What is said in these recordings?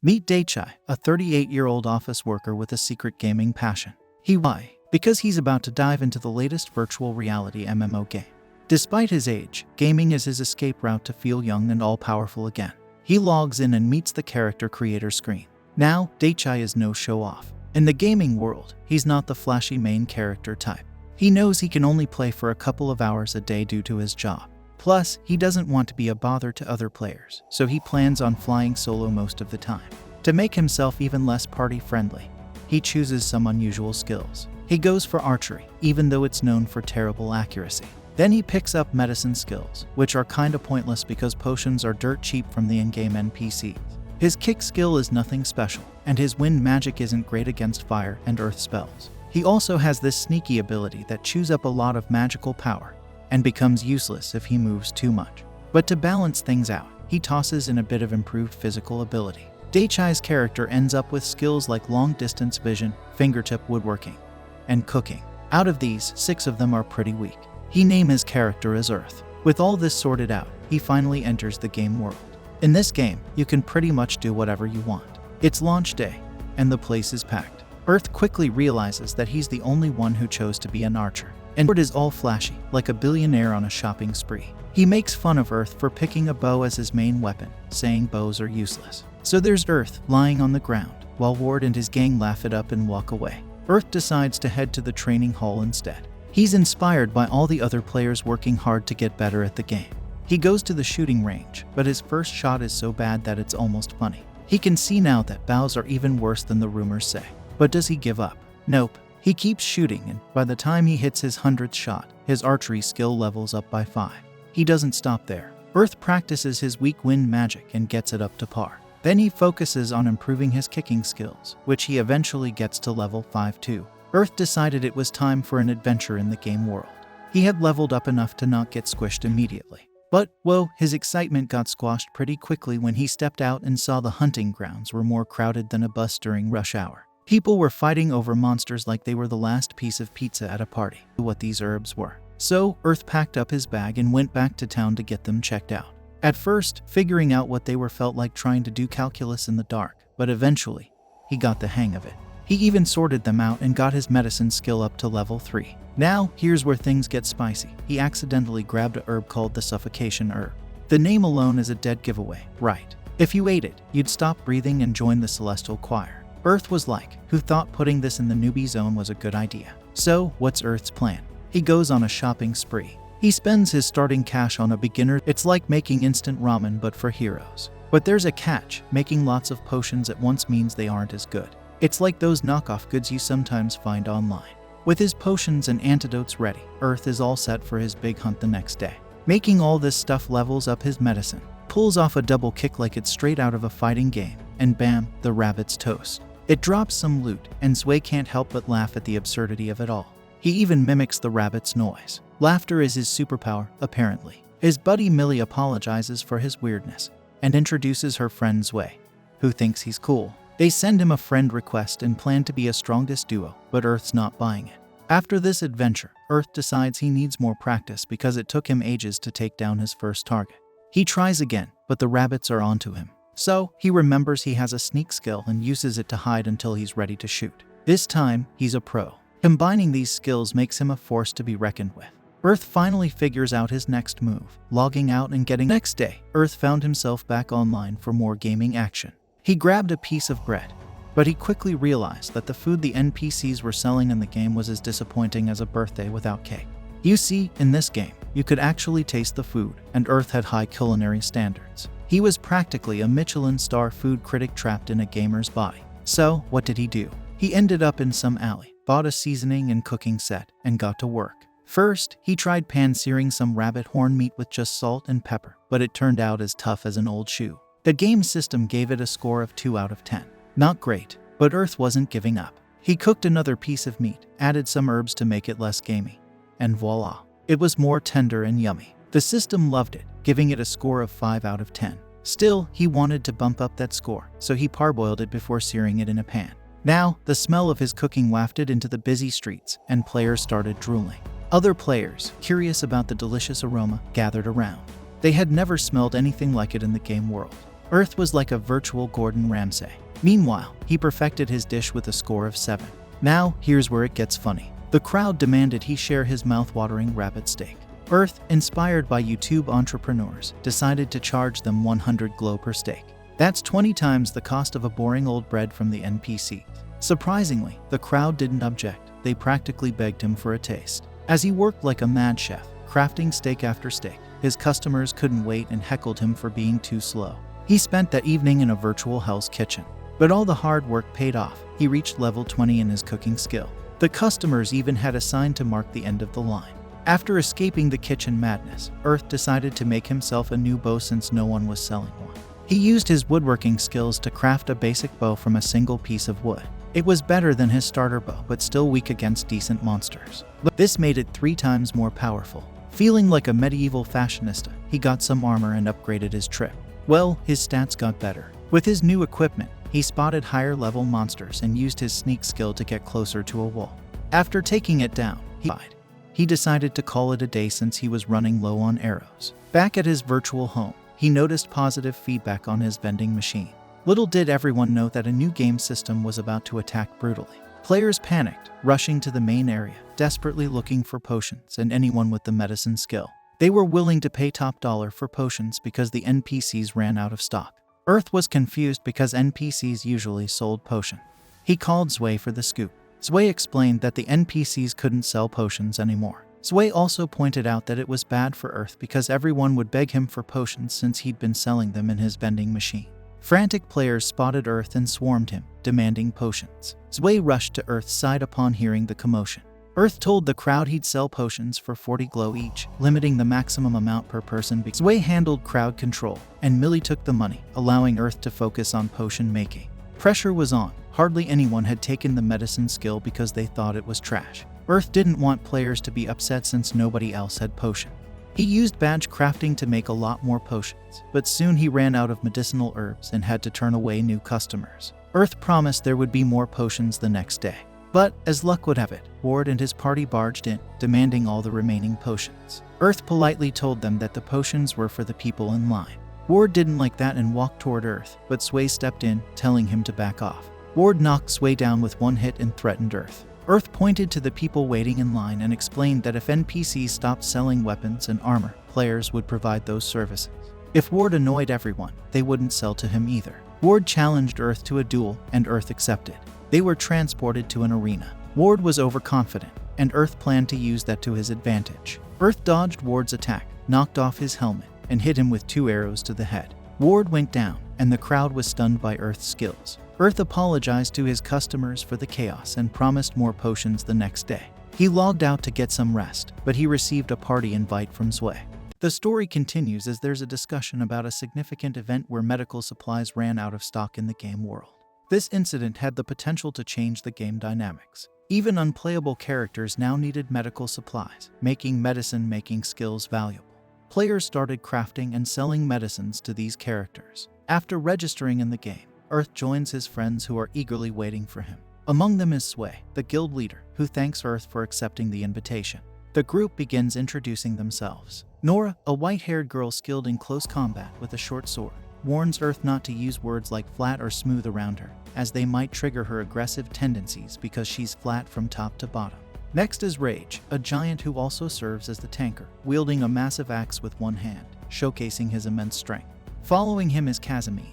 Meet Taichi, a 38-year-old office worker with a secret gaming passion. Why? Because he's about to dive into the latest virtual reality MMO game. Despite his age, gaming is his escape route to feel young and all-powerful again. He logs in and meets the character creator screen. Now, Taichi is no show-off. In the gaming world, he's not the flashy main character type. He knows he can only play for a couple of hours a day due to his job. Plus, he doesn't want to be a bother to other players, so he plans on flying solo most of the time. To make himself even less party-friendly, he chooses some unusual skills. He goes for archery, even though it's known for terrible accuracy. Then he picks up medicine skills, which are kinda pointless because potions are dirt cheap from the in-game NPCs. His kick skill is nothing special, and his wind magic isn't great against fire and earth spells. He also has this sneaky ability that chews up a lot of magical power and becomes useless if he moves too much. But to balance things out, he tosses in a bit of improved physical ability. Taichi's character ends up with skills like long-distance vision, fingertip woodworking, and cooking. Out of these, 6 of them are pretty weak. He names his character as Earth. With all this sorted out, he finally enters the game world. In this game, you can pretty much do whatever you want. It's launch day, and the place is packed. Earth quickly realizes that he's the only one who chose to be an archer. And Earth is all flashy, like a billionaire on a shopping spree. He makes fun of Earth for picking a bow as his main weapon, saying bows are useless. So there's Earth lying on the ground, while Ward and his gang laugh it up and walk away. Earth decides to head to the training hall instead. He's inspired by all the other players working hard to get better at the game. He goes to the shooting range, but his first shot is so bad that it's almost funny. He can see now that bows are even worse than the rumors say. But does he give up? Nope. He keeps shooting, and by the time he hits his 100th shot, his archery skill levels up by 5. He doesn't stop there. Earth practices his weak wind magic and gets it up to par. Then he focuses on improving his kicking skills, which he eventually gets to level 5 too. Earth decided it was time for an adventure in the game world. He had leveled up enough to not get squished immediately. But, whoa, his excitement got squashed pretty quickly when he stepped out and saw the hunting grounds were more crowded than a bus during rush hour. People were fighting over monsters like they were the last piece of pizza at a party. What these herbs were. So, Earth packed up his bag and went back to town to get them checked out. At first, figuring out what they were felt like trying to do calculus in the dark, but eventually, he got the hang of it. He even sorted them out and got his medicine skill up to level 3. Now, here's where things get spicy. He accidentally grabbed a herb called the suffocation herb. The name alone is a dead giveaway, right? If you ate it, you'd stop breathing and join the celestial choir. Earth was like, who thought putting this in the newbie zone was a good idea? So, what's Earth's plan? He goes on a shopping spree. He spends his starting cash on a beginner. It's like making instant ramen but for heroes. But there's a catch. Making lots of potions at once means they aren't as good. It's like those knockoff goods you sometimes find online. With his potions and antidotes ready, Earth is all set for his big hunt the next day. Making all this stuff levels up his medicine, pulls off a double kick like it's straight out of a fighting game, and bam, the rabbit's toast. It drops some loot, and Sway can't help but laugh at the absurdity of it all. He even mimics the rabbit's noise. Laughter is his superpower, apparently. His buddy Millie apologizes for his weirdness, and introduces her friend Sway, who thinks he's cool. They send him a friend request and plan to be a strongest duo, but Earth's not buying it. After this adventure, Earth decides he needs more practice because it took him ages to take down his first target. He tries again, but the rabbits are onto him. So, he remembers he has a sneak skill and uses it to hide until he's ready to shoot. This time, he's a pro. Combining these skills makes him a force to be reckoned with. Earth finally figures out his next move, logging out and getting. Next day, Earth found himself back online for more gaming action. He grabbed a piece of bread, but he quickly realized that the food the NPCs were selling in the game was as disappointing as a birthday without cake. You see, in this game, you could actually taste the food, and Earth had high culinary standards. He was practically a Michelin star food critic trapped in a gamer's body. So, what did he do? He ended up in some alley, bought a seasoning and cooking set, and got to work. First, he tried pan-searing some rabbit horn meat with just salt and pepper, but it turned out as tough as an old shoe. The game system gave it a score of 2 out of 10. Not great, but Earth wasn't giving up. He cooked another piece of meat, added some herbs to make it less gamey, and voila, it was more tender and yummy. The system loved it, giving it a score of 5 out of 10. Still, he wanted to bump up that score, so he parboiled it before searing it in a pan. Now, the smell of his cooking wafted into the busy streets, and players started drooling. Other players, curious about the delicious aroma, gathered around. They had never smelled anything like it in the game world. Earth was like a virtual Gordon Ramsay. Meanwhile, he perfected his dish with a score of 7. Now, here's where it gets funny. The crowd demanded he share his mouth-watering rabbit steak. Earth, inspired by YouTube entrepreneurs, decided to charge them 100 glow per steak. That's 20 times the cost of a boring old bread from the NPCs. Surprisingly, the crowd didn't object. They practically begged him for a taste. As he worked like a mad chef, crafting steak after steak, his customers couldn't wait and heckled him for being too slow. He spent that evening in a virtual hell's kitchen. But all the hard work paid off. He reached level 20 in his cooking skill. The customers even had a sign to mark the end of the line. After escaping the kitchen madness, Earth decided to make himself a new bow since no one was selling one. He used his woodworking skills to craft a basic bow from a single piece of wood. It was better than his starter bow, but still weak against decent monsters. This made it 3 times more powerful. Feeling like a medieval fashionista, he got some armor and upgraded his trip. Well, his stats got better. With his new equipment, he spotted higher-level monsters and used his sneak skill to get closer to a wall. After taking it down, he died. He decided to call it a day since he was running low on arrows. Back at his virtual home, he noticed positive feedback on his vending machine. Little did everyone know that a new game system was about to attack brutally. Players panicked, rushing to the main area, desperately looking for potions and anyone with the medicine skill. They were willing to pay top dollar for potions because the NPCs ran out of stock. Earth was confused because NPCs usually sold potions. He called Zwei for the scoop. Zwei explained that the NPCs couldn't sell potions anymore. Zwei also pointed out that it was bad for Earth because everyone would beg him for potions since he'd been selling them in his vending machine. Frantic players spotted Earth and swarmed him, demanding potions. Zwei rushed to Earth's side upon hearing the commotion. Earth told the crowd he'd sell potions for 40 glow each, limiting the maximum amount per person. Zwei handled crowd control, and Millie took the money, allowing Earth to focus on potion making. Pressure was on. Hardly anyone had taken the medicine skill because they thought it was trash. Earth didn't want players to be upset since nobody else had potion. He used badge crafting to make a lot more potions, but soon he ran out of medicinal herbs and had to turn away new customers. Earth promised there would be more potions the next day. But, as luck would have it, Ward and his party barged in, demanding all the remaining potions. Earth politely told them that the potions were for the people in line. Ward didn't like that and walked toward Earth, but Zwei stepped in, telling him to back off. Ward knocked Zwei down with one hit and threatened Earth. Earth pointed to the people waiting in line and explained that if NPCs stopped selling weapons and armor, players would provide those services. If Ward annoyed everyone, they wouldn't sell to him either. Ward challenged Earth to a duel, and Earth accepted. They were transported to an arena. Ward was overconfident, and Earth planned to use that to his advantage. Earth dodged Ward's attack, knocked off his helmet, and hit him with 2 arrows to the head. Ward went down, and the crowd was stunned by Earth's skills. Earth apologized to his customers for the chaos and promised more potions the next day. He logged out to get some rest, but he received a party invite from Zwei. The story continues as there's a discussion about a significant event where medical supplies ran out of stock in the game world. This incident had the potential to change the game dynamics. Even unplayable characters now needed medical supplies, making medicine-making skills valuable. Players started crafting and selling medicines to these characters. After registering in the game, Earth joins his friends who are eagerly waiting for him. Among them is Zwei, the guild leader, who thanks Earth for accepting the invitation. The group begins introducing themselves. Nora, a white-haired girl skilled in close combat with a short sword, warns Earth not to use words like flat or smooth around her, as they might trigger her aggressive tendencies because she's flat from top to bottom. Next is Rage, a giant who also serves as the tanker, wielding a massive axe with one hand, showcasing his immense strength. Following him is Kazumi,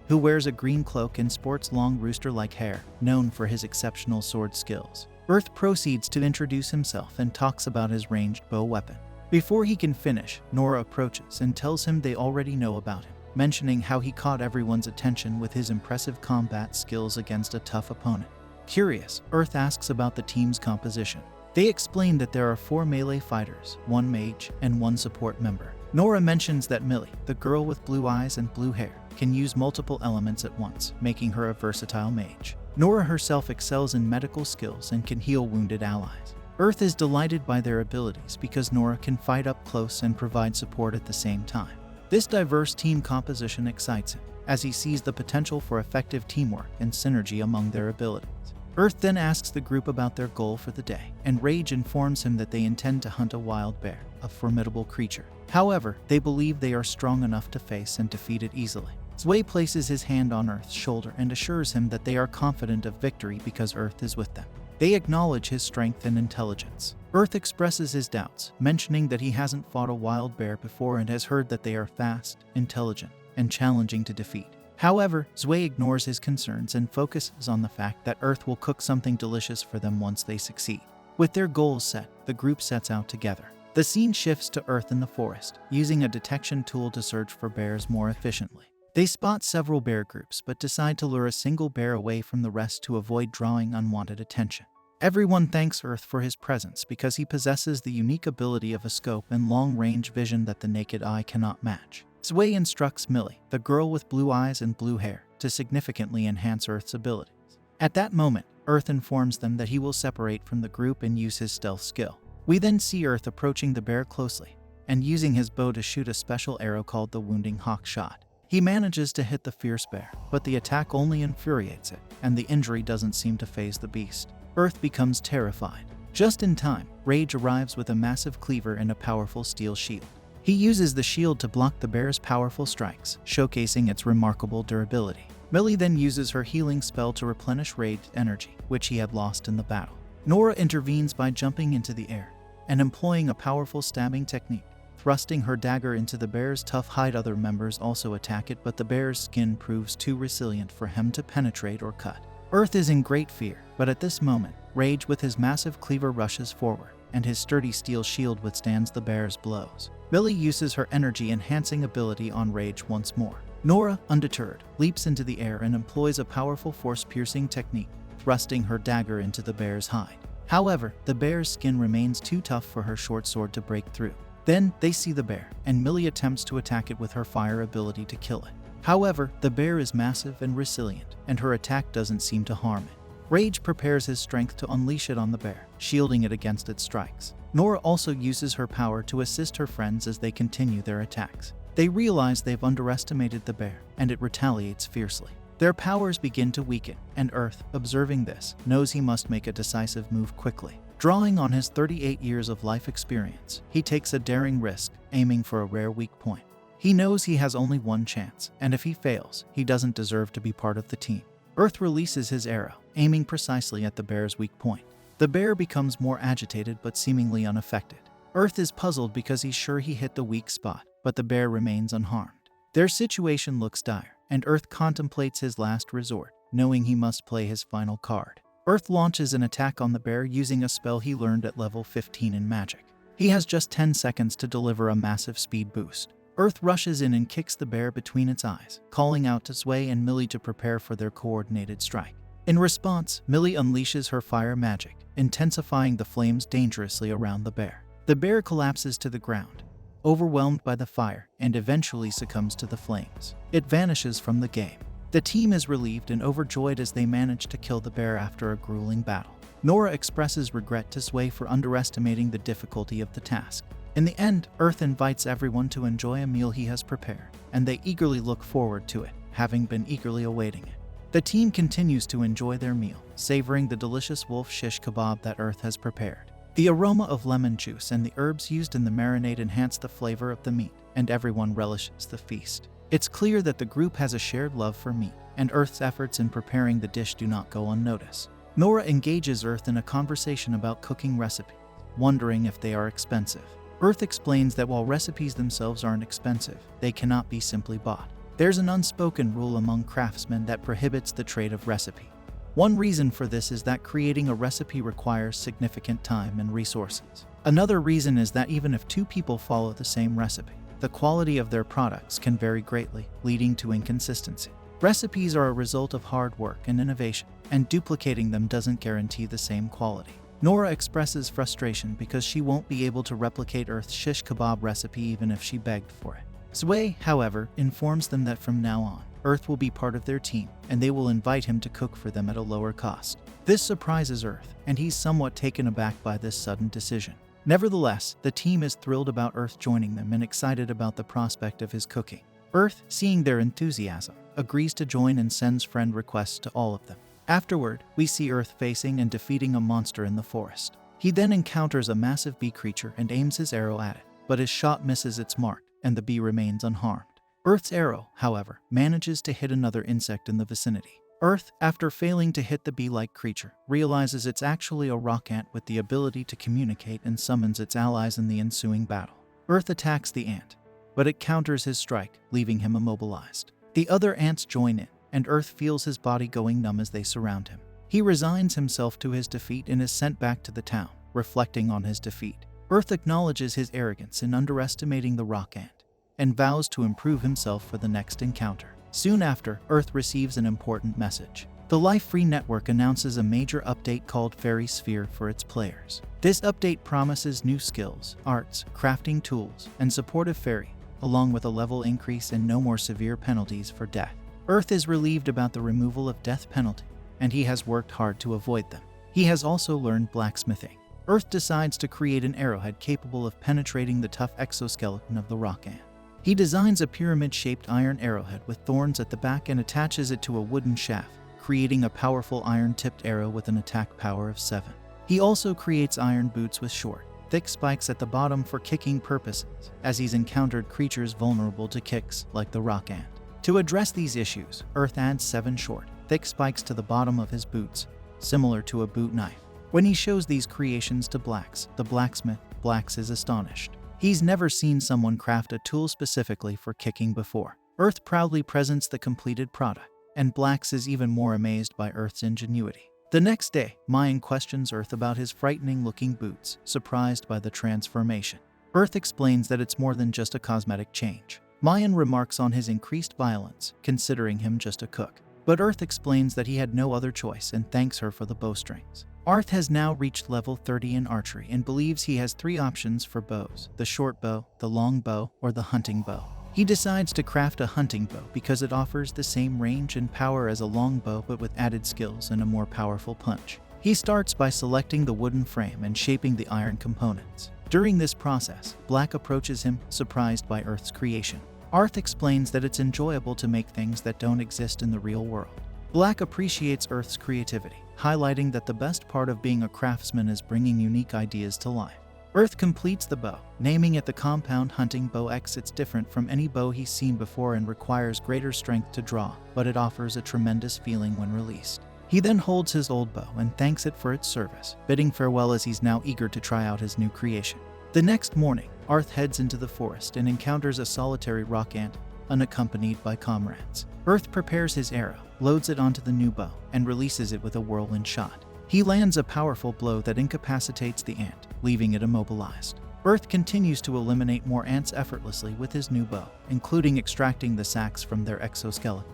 who wears a green cloak and sports long rooster-like hair, known for his exceptional sword skills. Earth proceeds to introduce himself and talks about his ranged bow weapon. Before he can finish, Nora approaches and tells him they already know about him, mentioning how he caught everyone's attention with his impressive combat skills against a tough opponent. Curious, Earth asks about the team's composition. They explain that there are 4 melee fighters, 1 mage, and 1 support member. Nora mentions that Millie, the girl with blue eyes and blue hair, can use multiple elements at once, making her a versatile mage. Nora herself excels in medical skills and can heal wounded allies. Earth is delighted by their abilities because Nora can fight up close and provide support at the same time. This diverse team composition excites him, as he sees the potential for effective teamwork and synergy among their abilities. Earth then asks the group about their goal for the day, and Rage informs him that they intend to hunt a wild bear, a formidable creature. However, they believe they are strong enough to face and defeat it easily. Zwei places his hand on Earth's shoulder and assures him that they are confident of victory because Earth is with them. They acknowledge his strength and intelligence. Earth expresses his doubts, mentioning that he hasn't fought a wild bear before and has heard that they are fast, intelligent, and challenging to defeat. However, Zwei ignores his concerns and focuses on the fact that Earth will cook something delicious for them once they succeed. With their goals set, the group sets out together. The scene shifts to Earth in the forest, using a detection tool to search for bears more efficiently. They spot several bear groups but decide to lure a single bear away from the rest to avoid drawing unwanted attention. Everyone thanks Earth for his presence because he possesses the unique ability of a scope and long-range vision that the naked eye cannot match. Zwei instructs Millie, the girl with blue eyes and blue hair, to significantly enhance Earth's abilities. At that moment, Earth informs them that he will separate from the group and use his stealth skill. We then see Earth approaching the bear closely and using his bow to shoot a special arrow called the Wounding Hawk shot. He manages to hit the fierce bear, but the attack only infuriates it, and the injury doesn't seem to faze the beast. Earth becomes terrified. Just in time, Rage arrives with a massive cleaver and a powerful steel shield. He uses the shield to block the bear's powerful strikes, showcasing its remarkable durability. Millie then uses her healing spell to replenish Rage's energy, which he had lost in the battle. Nora intervenes by jumping into the air and employing a powerful stabbing technique. Thrusting her dagger into the bear's tough hide, other members also attack it, but the bear's skin proves too resilient for him to penetrate or cut. Earth is in great fear, but at this moment, Rage with his massive cleaver rushes forward, and his sturdy steel shield withstands the bear's blows. Millie uses her energy-enhancing ability on Rage once more. Nora, undeterred, leaps into the air and employs a powerful force-piercing technique, thrusting her dagger into the bear's hide. However, the bear's skin remains too tough for her short sword to break through. Then, they see the bear, and Millie attempts to attack it with her fire ability to kill it. However, the bear is massive and resilient, and her attack doesn't seem to harm it. Rage prepares his strength to unleash it on the bear, shielding it against its strikes. Nora also uses her power to assist her friends as they continue their attacks. They realize they've underestimated the bear, and it retaliates fiercely. Their powers begin to weaken, and Earth, observing this, knows he must make a decisive move quickly. Drawing on his 38 years of life experience, he takes a daring risk, aiming for a rare weak point. He knows he has only one chance, and if he fails, he doesn't deserve to be part of the team. Earth releases his arrow, aiming precisely at the bear's weak point. The bear becomes more agitated but seemingly unaffected. Earth is puzzled because he's sure he hit the weak spot, but the bear remains unharmed. Their situation looks dire, and Earth contemplates his last resort, knowing he must play his final card. Earth launches an attack on the bear using a spell he learned at level 15 in magic. He has just 10 seconds to deliver a massive speed boost. Earth rushes in and kicks the bear between its eyes, calling out to Zwei and Millie to prepare for their coordinated strike. In response, Millie unleashes her fire magic, intensifying the flames dangerously around the bear. The bear collapses to the ground, overwhelmed by the fire, and eventually succumbs to the flames. It vanishes from the game. The team is relieved and overjoyed as they manage to kill the bear after a grueling battle. Nora expresses regret to Zwei for underestimating the difficulty of the task. In the end, Earth invites everyone to enjoy a meal he has prepared, and they eagerly look forward to it, having been eagerly awaiting it. The team continues to enjoy their meal, savoring the delicious wolf shish kebab that Earth has prepared. The aroma of lemon juice and the herbs used in the marinade enhance the flavor of the meat, and everyone relishes the feast. It's clear that the group has a shared love for meat, and Earth's efforts in preparing the dish do not go unnoticed. Nora engages Earth in a conversation about cooking recipes, wondering if they are expensive. Earth explains that while recipes themselves aren't expensive, they cannot be simply bought. There's an unspoken rule among craftsmen that prohibits the trade of recipe. One reason for this is that creating a recipe requires significant time and resources. Another reason is that even if two people follow the same recipe, the quality of their products can vary greatly, leading to inconsistency. Recipes are a result of hard work and innovation, and duplicating them doesn't guarantee the same quality. Nora expresses frustration because she won't be able to replicate Earth's shish kebab recipe even if she begged for it. Zwei, however, informs them that from now on, Earth will be part of their team, and they will invite him to cook for them at a lower cost. This surprises Earth, and he's somewhat taken aback by this sudden decision. Nevertheless, the team is thrilled about Earth joining them and excited about the prospect of his cooking. Earth, seeing their enthusiasm, agrees to join and sends friend requests to all of them. Afterward, we see Earth facing and defeating a monster in the forest. He then encounters a massive bee creature and aims his arrow at it, but his shot misses its mark, and the bee remains unharmed. Earth's arrow, however, manages to hit another insect in the vicinity. Earth, after failing to hit the bee-like creature, realizes it's actually a rock ant with the ability to communicate and summons its allies in the ensuing battle. Earth attacks the ant, but it counters his strike, leaving him immobilized. The other ants join in, and Earth feels his body going numb as they surround him. He resigns himself to his defeat and is sent back to the town, reflecting on his defeat. Earth acknowledges his arrogance in underestimating the rock ant, and vows to improve himself for the next encounter. Soon after, Earth receives an important message. The Life Free Network announces a major update called Fairy Sphere for its players. This update promises new skills, arts, crafting tools, and supportive fairy, along with a level increase and no more severe penalties for death. Earth is relieved about the removal of death penalty, and he has worked hard to avoid them. He has also learned blacksmithing. Earth decides to create an arrowhead capable of penetrating the tough exoskeleton of the rock ant. He designs a pyramid-shaped iron arrowhead with thorns at the back and attaches it to a wooden shaft, creating a powerful iron-tipped arrow with an attack power of 7. He also creates iron boots with short, thick spikes at the bottom for kicking purposes, as he's encountered creatures vulnerable to kicks like the rock ant. To address these issues, Earth adds 7 short, thick spikes to the bottom of his boots, similar to a boot knife. When he shows these creations to Blacks, the blacksmith, Blacks is astonished. He's never seen someone craft a tool specifically for kicking before. Earth proudly presents the completed product, and Blacks is even more amazed by Earth's ingenuity. The next day, Mayan questions Earth about his frightening-looking boots, surprised by the transformation. Earth explains that it's more than just a cosmetic change. Mayan remarks on his increased violence, considering him just a cook. But Earth explains that he had no other choice and thanks her for the bowstrings. Earth has now reached level 30 in archery and believes he has 3 options for bows: the short bow, the long bow, or the hunting bow. He decides to craft a hunting bow because it offers the same range and power as a long bow but with added skills and a more powerful punch. He starts by selecting the wooden frame and shaping the iron components. During this process, Black approaches him, surprised by Earth's creation. Earth explains that it's enjoyable to make things that don't exist in the real world. Black appreciates Earth's creativity, highlighting that the best part of being a craftsman is bringing unique ideas to life. Earth completes the bow, naming it the Compound Hunting Bow X. It's different from any bow he's seen before and requires greater strength to draw, but it offers a tremendous feeling when released. He then holds his old bow and thanks it for its service, bidding farewell as he's now eager to try out his new creation. The next morning, Earth heads into the forest and encounters a solitary rock ant, unaccompanied by comrades. Earth prepares his arrow, loads it onto the new bow, and releases it with a whirlwind shot. He lands a powerful blow that incapacitates the ant, leaving it immobilized. Earth continues to eliminate more ants effortlessly with his new bow, including extracting the sacs from their exoskeleton.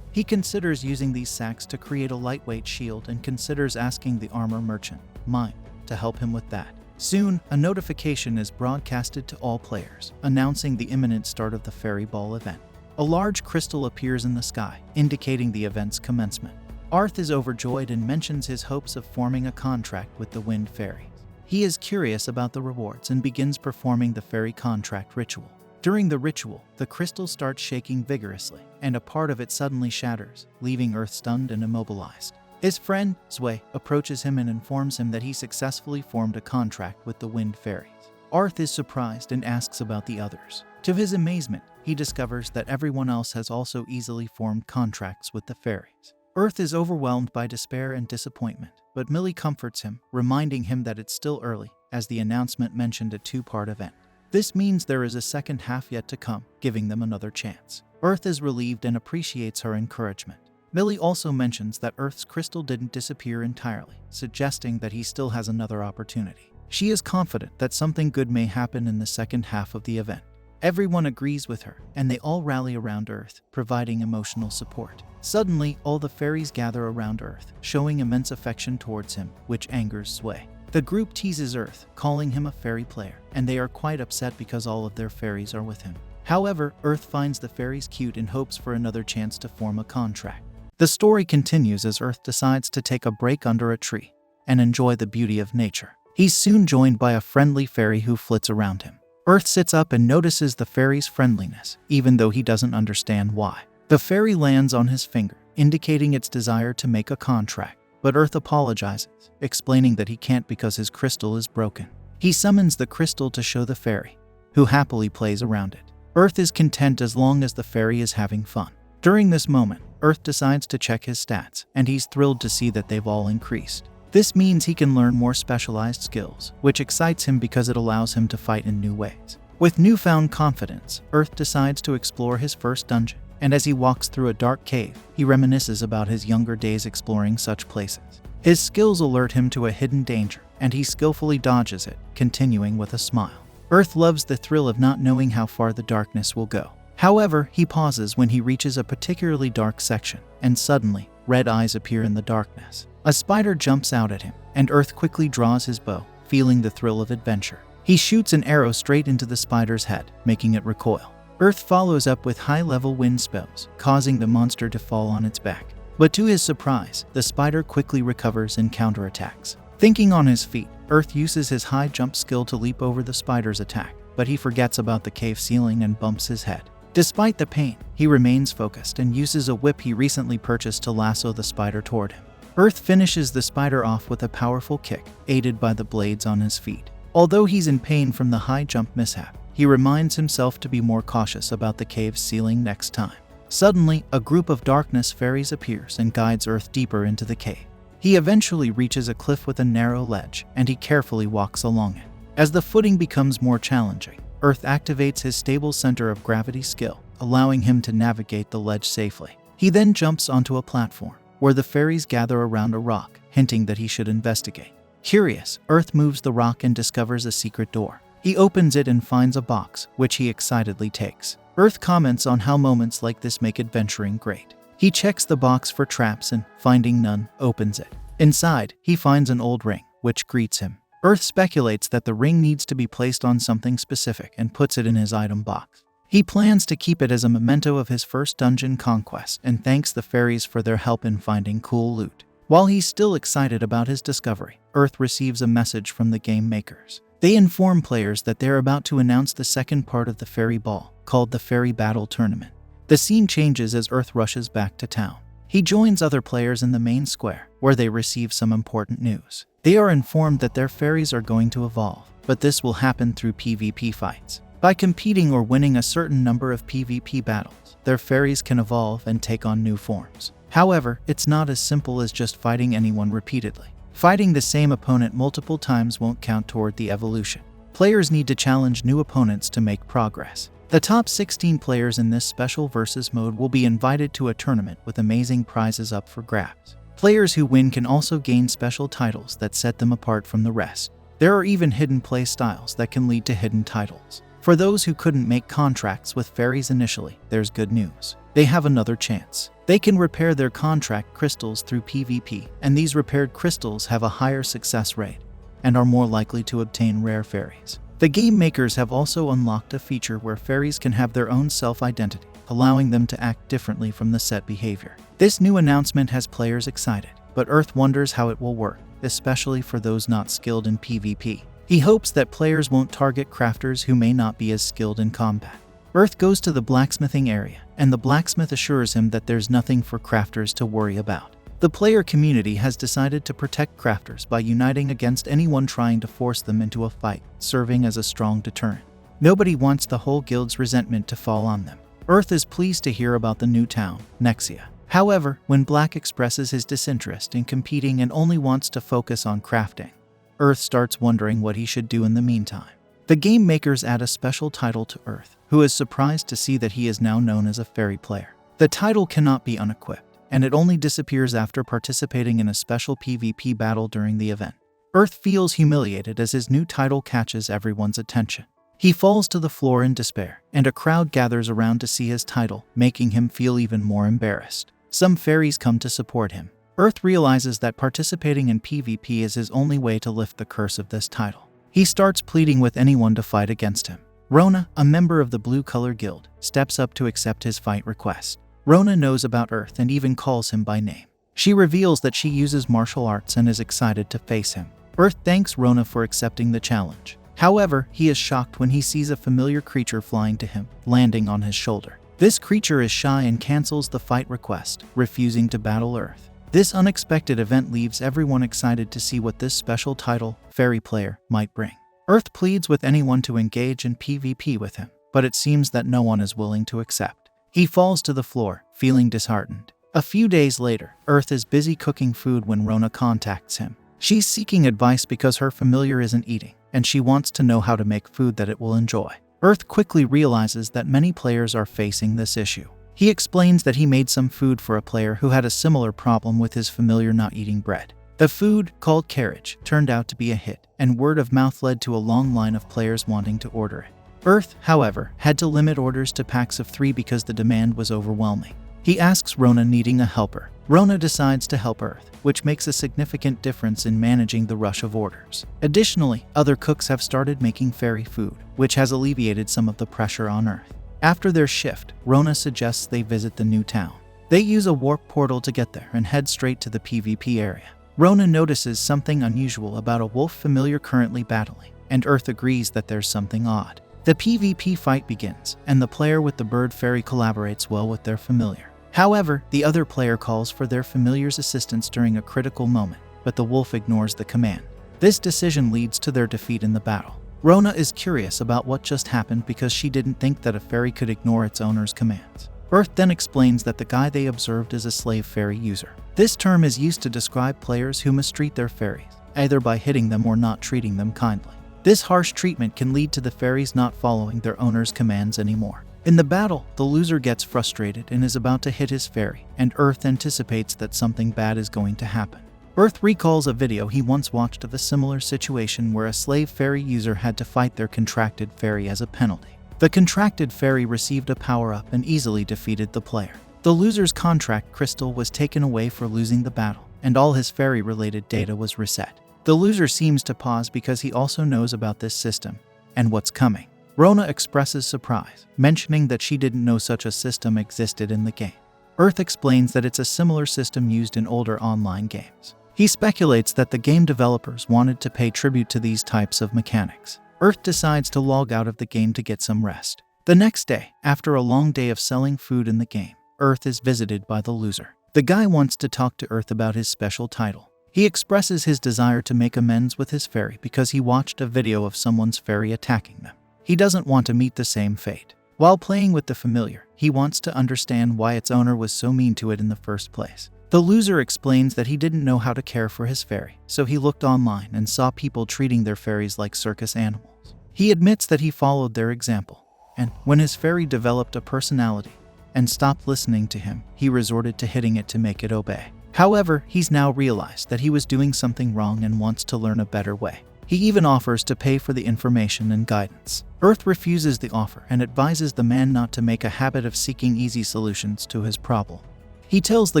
He considers using these sacs to create a lightweight shield and considers asking the armor merchant, Mime, to help him with that. Soon, a notification is broadcasted to all players, announcing the imminent start of the Fairy Ball event. A large crystal appears in the sky, indicating the event's commencement. Earth is overjoyed and mentions his hopes of forming a contract with the Wind Fairies. He is curious about the rewards and begins performing the fairy contract ritual. During the ritual, the crystal starts shaking vigorously, and a part of it suddenly shatters, leaving Earth stunned and immobilized. His friend, Zwei, approaches him and informs him that he successfully formed a contract with the Wind Fairies. Earth is surprised and asks about the others. To his amazement, he discovers that everyone else has also easily formed contracts with the fairies. Earth is overwhelmed by despair and disappointment, but Millie comforts him, reminding him that it's still early, as the announcement mentioned a 2-part event. This means there is a second half yet to come, giving them another chance. Earth is relieved and appreciates her encouragement. Millie also mentions that Earth's crystal didn't disappear entirely, suggesting that he still has another opportunity. She is confident that something good may happen in the second half of the event. Everyone agrees with her, and they all rally around Earth, providing emotional support. Suddenly, all the fairies gather around Earth, showing immense affection towards him, which angers Zwei. The group teases Earth, calling him a fairy player, and they are quite upset because all of their fairies are with him. However, Earth finds the fairies cute and hopes for another chance to form a contract. The story continues as Earth decides to take a break under a tree and enjoy the beauty of nature. He's soon joined by a friendly fairy who flits around him. Earth sits up and notices the fairy's friendliness, even though he doesn't understand why. The fairy lands on his finger, indicating its desire to make a contract, but Earth apologizes, explaining that he can't because his crystal is broken. He summons the crystal to show the fairy, who happily plays around it. Earth is content as long as the fairy is having fun. During this moment, Earth decides to check his stats, and he's thrilled to see that they've all increased. This means he can learn more specialized skills, which excites him because it allows him to fight in new ways. With newfound confidence, Earth decides to explore his first dungeon, and as he walks through a dark cave, he reminisces about his younger days exploring such places. His skills alert him to a hidden danger, and he skillfully dodges it, continuing with a smile. Earth loves the thrill of not knowing how far the darkness will go. However, he pauses when he reaches a particularly dark section, and suddenly, red eyes appear in the darkness. A spider jumps out at him, and Earth quickly draws his bow, feeling the thrill of adventure. He shoots an arrow straight into the spider's head, making it recoil. Earth follows up with high-level wind spells, causing the monster to fall on its back. But to his surprise, the spider quickly recovers and counterattacks. Thinking on his feet, Earth uses his high jump skill to leap over the spider's attack, but he forgets about the cave ceiling and bumps his head. Despite the pain, he remains focused and uses a whip he recently purchased to lasso the spider toward him. Earth finishes the spider off with a powerful kick, aided by the blades on his feet. Although he's in pain from the high jump mishap, he reminds himself to be more cautious about the cave's ceiling next time. Suddenly, a group of darkness fairies appears and guides Earth deeper into the cave. He eventually reaches a cliff with a narrow ledge, and he carefully walks along it. As the footing becomes more challenging, Earth activates his stable center of gravity skill, allowing him to navigate the ledge safely. He then jumps onto a platform, where the fairies gather around a rock, hinting that he should investigate. Curious, Earth moves the rock and discovers a secret door. He opens it and finds a box, which he excitedly takes. Earth comments on how moments like this make adventuring great. He checks the box for traps and, finding none, opens it. Inside, he finds an old ring, which greets him. Earth speculates that the ring needs to be placed on something specific and puts it in his item box. He plans to keep it as a memento of his first dungeon conquest and thanks the fairies for their help in finding cool loot. While he's still excited about his discovery, Earth receives a message from the game makers. They inform players that they're about to announce the second part of the Fairy Ball, called the Fairy Battle Tournament. The scene changes as Earth rushes back to town. He joins other players in the main square, where they receive some important news. They are informed that their fairies are going to evolve, but this will happen through PvP fights. By competing or winning a certain number of PvP battles, their fairies can evolve and take on new forms. However, it's not as simple as just fighting anyone repeatedly. Fighting the same opponent multiple times won't count toward the evolution. Players need to challenge new opponents to make progress. The top 16 players in this special versus mode will be invited to a tournament with amazing prizes up for grabs. Players who win can also gain special titles that set them apart from the rest. There are even hidden play styles that can lead to hidden titles. For those who couldn't make contracts with fairies initially, there's good news. They have another chance. They can repair their contract crystals through PvP, and these repaired crystals have a higher success rate and are more likely to obtain rare fairies. The game makers have also unlocked a feature where fairies can have their own self-identity, allowing them to act differently from the set behavior. This new announcement has players excited, but Earth wonders how it will work, especially for those not skilled in PvP. He hopes that players won't target crafters who may not be as skilled in combat. Earth goes to the blacksmithing area, and the blacksmith assures him that there's nothing for crafters to worry about. The player community has decided to protect crafters by uniting against anyone trying to force them into a fight, serving as a strong deterrent. Nobody wants the whole guild's resentment to fall on them. Earth is pleased to hear about the new town, Nexia. However, when Black expresses his disinterest in competing and only wants to focus on crafting, Earth starts wondering what he should do in the meantime. The game makers add a special title to Earth, who is surprised to see that he is now known as a fairy player. The title cannot be unequipped, and it only disappears after participating in a special PvP battle during the event. Earth feels humiliated as his new title catches everyone's attention. He falls to the floor in despair, and a crowd gathers around to see his title, making him feel even more embarrassed. Some fairies come to support him. Earth realizes that participating in PvP is his only way to lift the curse of this title. He starts pleading with anyone to fight against him. Rona, a member of the Blue Color Guild, steps up to accept his fight request. Rona knows about Earth and even calls him by name. She reveals that she uses martial arts and is excited to face him. Earth thanks Rona for accepting the challenge. However, he is shocked when he sees a familiar creature flying to him, landing on his shoulder. This creature is shy and cancels the fight request, refusing to battle Earth. This unexpected event leaves everyone excited to see what this special title, Fairy Player, might bring. Earth pleads with anyone to engage in PvP with him, but it seems that no one is willing to accept. He falls to the floor, feeling disheartened. A few days later, Earth is busy cooking food when Rona contacts him. She's seeking advice because her familiar isn't eating, and she wants to know how to make food that it will enjoy. Earth quickly realizes that many players are facing this issue. He explains that he made some food for a player who had a similar problem with his familiar not eating bread. The food, called carriage, turned out to be a hit, and word of mouth led to a long line of players wanting to order it. Earth, however, had to limit orders to packs of 3 because the demand was overwhelming. He asks Rona needing a helper. Rona decides to help Earth, which makes a significant difference in managing the rush of orders. Additionally, other cooks have started making fairy food, which has alleviated some of the pressure on Earth. After their shift, Rona suggests they visit the new town. They use a warp portal to get there and head straight to the PvP area. Rona notices something unusual about a wolf familiar currently battling, and Earth agrees that there's something odd. The PvP fight begins, and the player with the bird fairy collaborates well with their familiar. However, the other player calls for their familiar's assistance during a critical moment, but the wolf ignores the command. This decision leads to their defeat in the battle. Rona is curious about what just happened because she didn't think that a fairy could ignore its owner's commands. Earth then explains that the guy they observed is a slave fairy user. This term is used to describe players who mistreat their fairies, either by hitting them or not treating them kindly. This harsh treatment can lead to the fairies not following their owner's commands anymore. In the battle, the loser gets frustrated and is about to hit his fairy, and Earth anticipates that something bad is going to happen. Earth recalls a video he once watched of a similar situation where a slave fairy user had to fight their contracted fairy as a penalty. The contracted fairy received a power-up and easily defeated the player. The loser's contract crystal was taken away for losing the battle, and all his fairy-related data was reset. The loser seems to pause because he also knows about this system and what's coming. Rona expresses surprise, mentioning that she didn't know such a system existed in the game. Earth explains that it's a similar system used in older online games. He speculates that the game developers wanted to pay tribute to these types of mechanics. Earth decides to log out of the game to get some rest. The next day, after a long day of selling food in the game, Earth is visited by the loser. The guy wants to talk to Earth about his special title. He expresses his desire to make amends with his fairy because he watched a video of someone's fairy attacking them. He doesn't want to meet the same fate. While playing with the familiar, he wants to understand why its owner was so mean to it in the first place. The loser explains that he didn't know how to care for his fairy, so he looked online and saw people treating their fairies like circus animals. He admits that he followed their example, and when his fairy developed a personality and stopped listening to him, he resorted to hitting it to make it obey. However, he's now realized that he was doing something wrong and wants to learn a better way. He even offers to pay for the information and guidance. Earth refuses the offer and advises the man not to make a habit of seeking easy solutions to his problem. He tells the